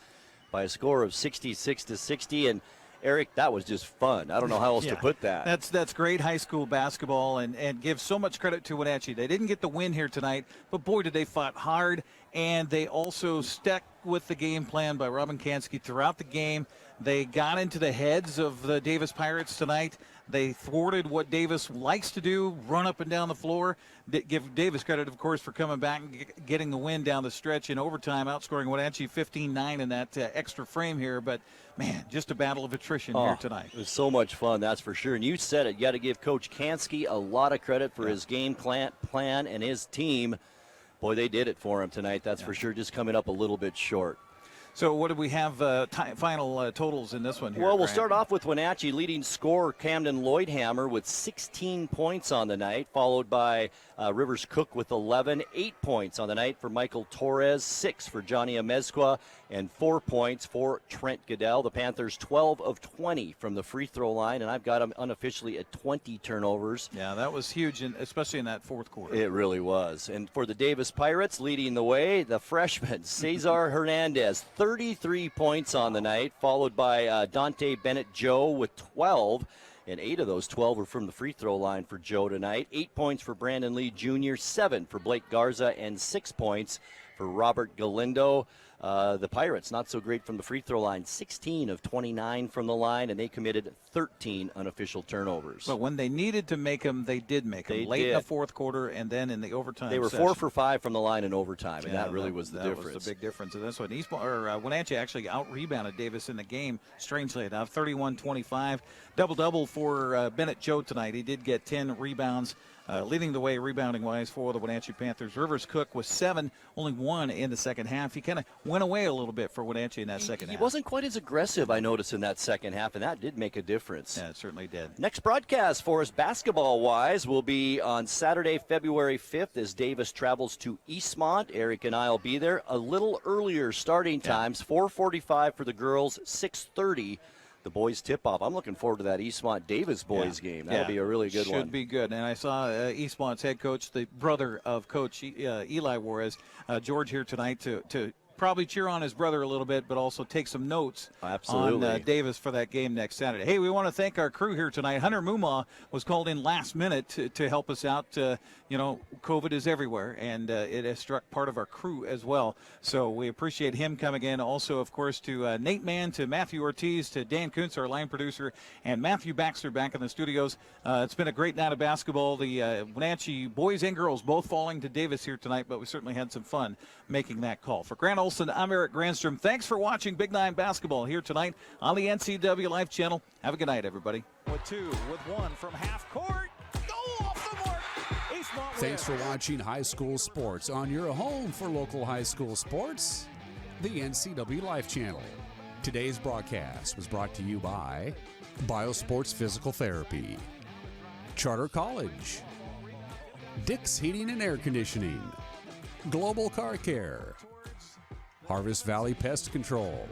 by a score of 66-60. And Eric, that was just fun. I don't know how else to put that. That's great high school basketball, and give so much credit to Wenatchee. They didn't get the win here tonight, but boy, did they fight hard, and they also stuck with the game plan by Robin Kansky throughout the game. They got into the heads of the Davis Pirates tonight. They thwarted what Davis likes to do, run up and down the floor. Give Davis credit, of course, for coming back and getting the win down the stretch in overtime, outscoring Wenatchee 15-9 in that extra frame here. But, man, just a battle of attrition here tonight. It was so much fun, that's for sure. And you said it, you got to give Coach Kansky a lot of credit for his game plan and his team. Boy, they did it for him tonight, that's for sure, just coming up a little bit short. So what do we have final totals in this one here? Well, we'll start off with Wenatchee leading scorer Camden Lloydhammer with 16 points on the night, followed by Rivers Cook with 11, 8 points on the night for Michael Torres, 6 for Johnny Amezcua, and 4 points for Trent Goodell. The Panthers 12 of 20 from the free throw line, and I've got them unofficially at 20 turnovers. Yeah, that was huge, especially in that fourth quarter. It really was. And for the Davis Pirates, leading the way, the freshman Cesar Hernandez, 33 points on the night, followed by Dante Bennett-Joe with 12. And 8 of those 12 were from the free throw line for Joe tonight. 8 points for Brandon Lee Jr., 7 for Blake Garza, and 6 points for Robert Galindo. The Pirates, not so great from the free throw line, 16 of 29 from the line, and they committed 13 unofficial turnovers. But when they needed to make them, they did make them. Late in the fourth quarter and then in the overtime They were session. 4 for 5 from the line in overtime, and that really was the difference. That was the big difference in this one. Wenatchee actually out-rebounded Davis in the game, strangely enough, 31-25. Double-double for Bennett Joe tonight. He did get 10 rebounds. leading the way rebounding-wise for the Wenatchee Panthers. Rivers Cook was 7, only 1 in the second half. He kind of went away a little bit for Wenatchee in that second half. He wasn't quite as aggressive, I noticed, in that second half, and that did make a difference. Yeah, it certainly did. Next broadcast for us basketball-wise will be on Saturday, February 5th as Davis travels to Eastmont. Eric and I will be there. A little earlier starting times, 4:45 for the girls, 6:30 the boys tip-off. I'm looking forward to that Eastmont-Davis boys game. That'll be a really good one. Should be good. And I saw Eastmont's head coach, the brother of Coach Eli Juarez, George, here tonight to probably cheer on his brother a little bit, but also take some notes on Davis for that game next Saturday. Hey, we want to thank our crew here tonight. Hunter Mumma was called in last minute to help us out. COVID is everywhere, and it has struck part of our crew as well. So we appreciate him coming in. Also, of course, to Nate Mann, to Matthew Ortiz, to Dan Kuntz, our line producer, and Matthew Baxter back in the studios. It's been a great night of basketball. The Wenatchee boys and girls both falling to Davis here tonight, but we certainly had some fun making that call. For Grant Olson, I'm Eric Granstrom. Thanks for watching Big Nine Basketball here tonight on the NCWLIFE Channel. Have a good night, everybody. With 2, with 1 from half court. Go off the mark. Eastmont Thanks for watching High School Sports on your home for local high school sports, the NCWLIFE Channel. Today's broadcast was brought to you by Biosports Physical Therapy, Charter College, Dick's Heating and Air Conditioning, Global Car Care, Harvest Valley Pest Control,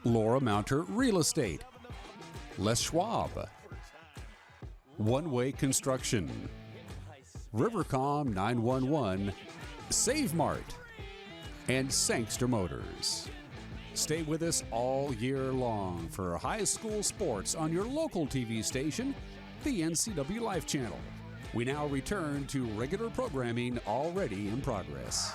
Laura Mounter Real Estate, Les Schwab, One Way Construction, Rivercom 911, Save Mart, and Sangster Motors. Stay with us all year long for high school sports on your local TV station, the NCWLIFE Channel. We now return to regular programming already in progress.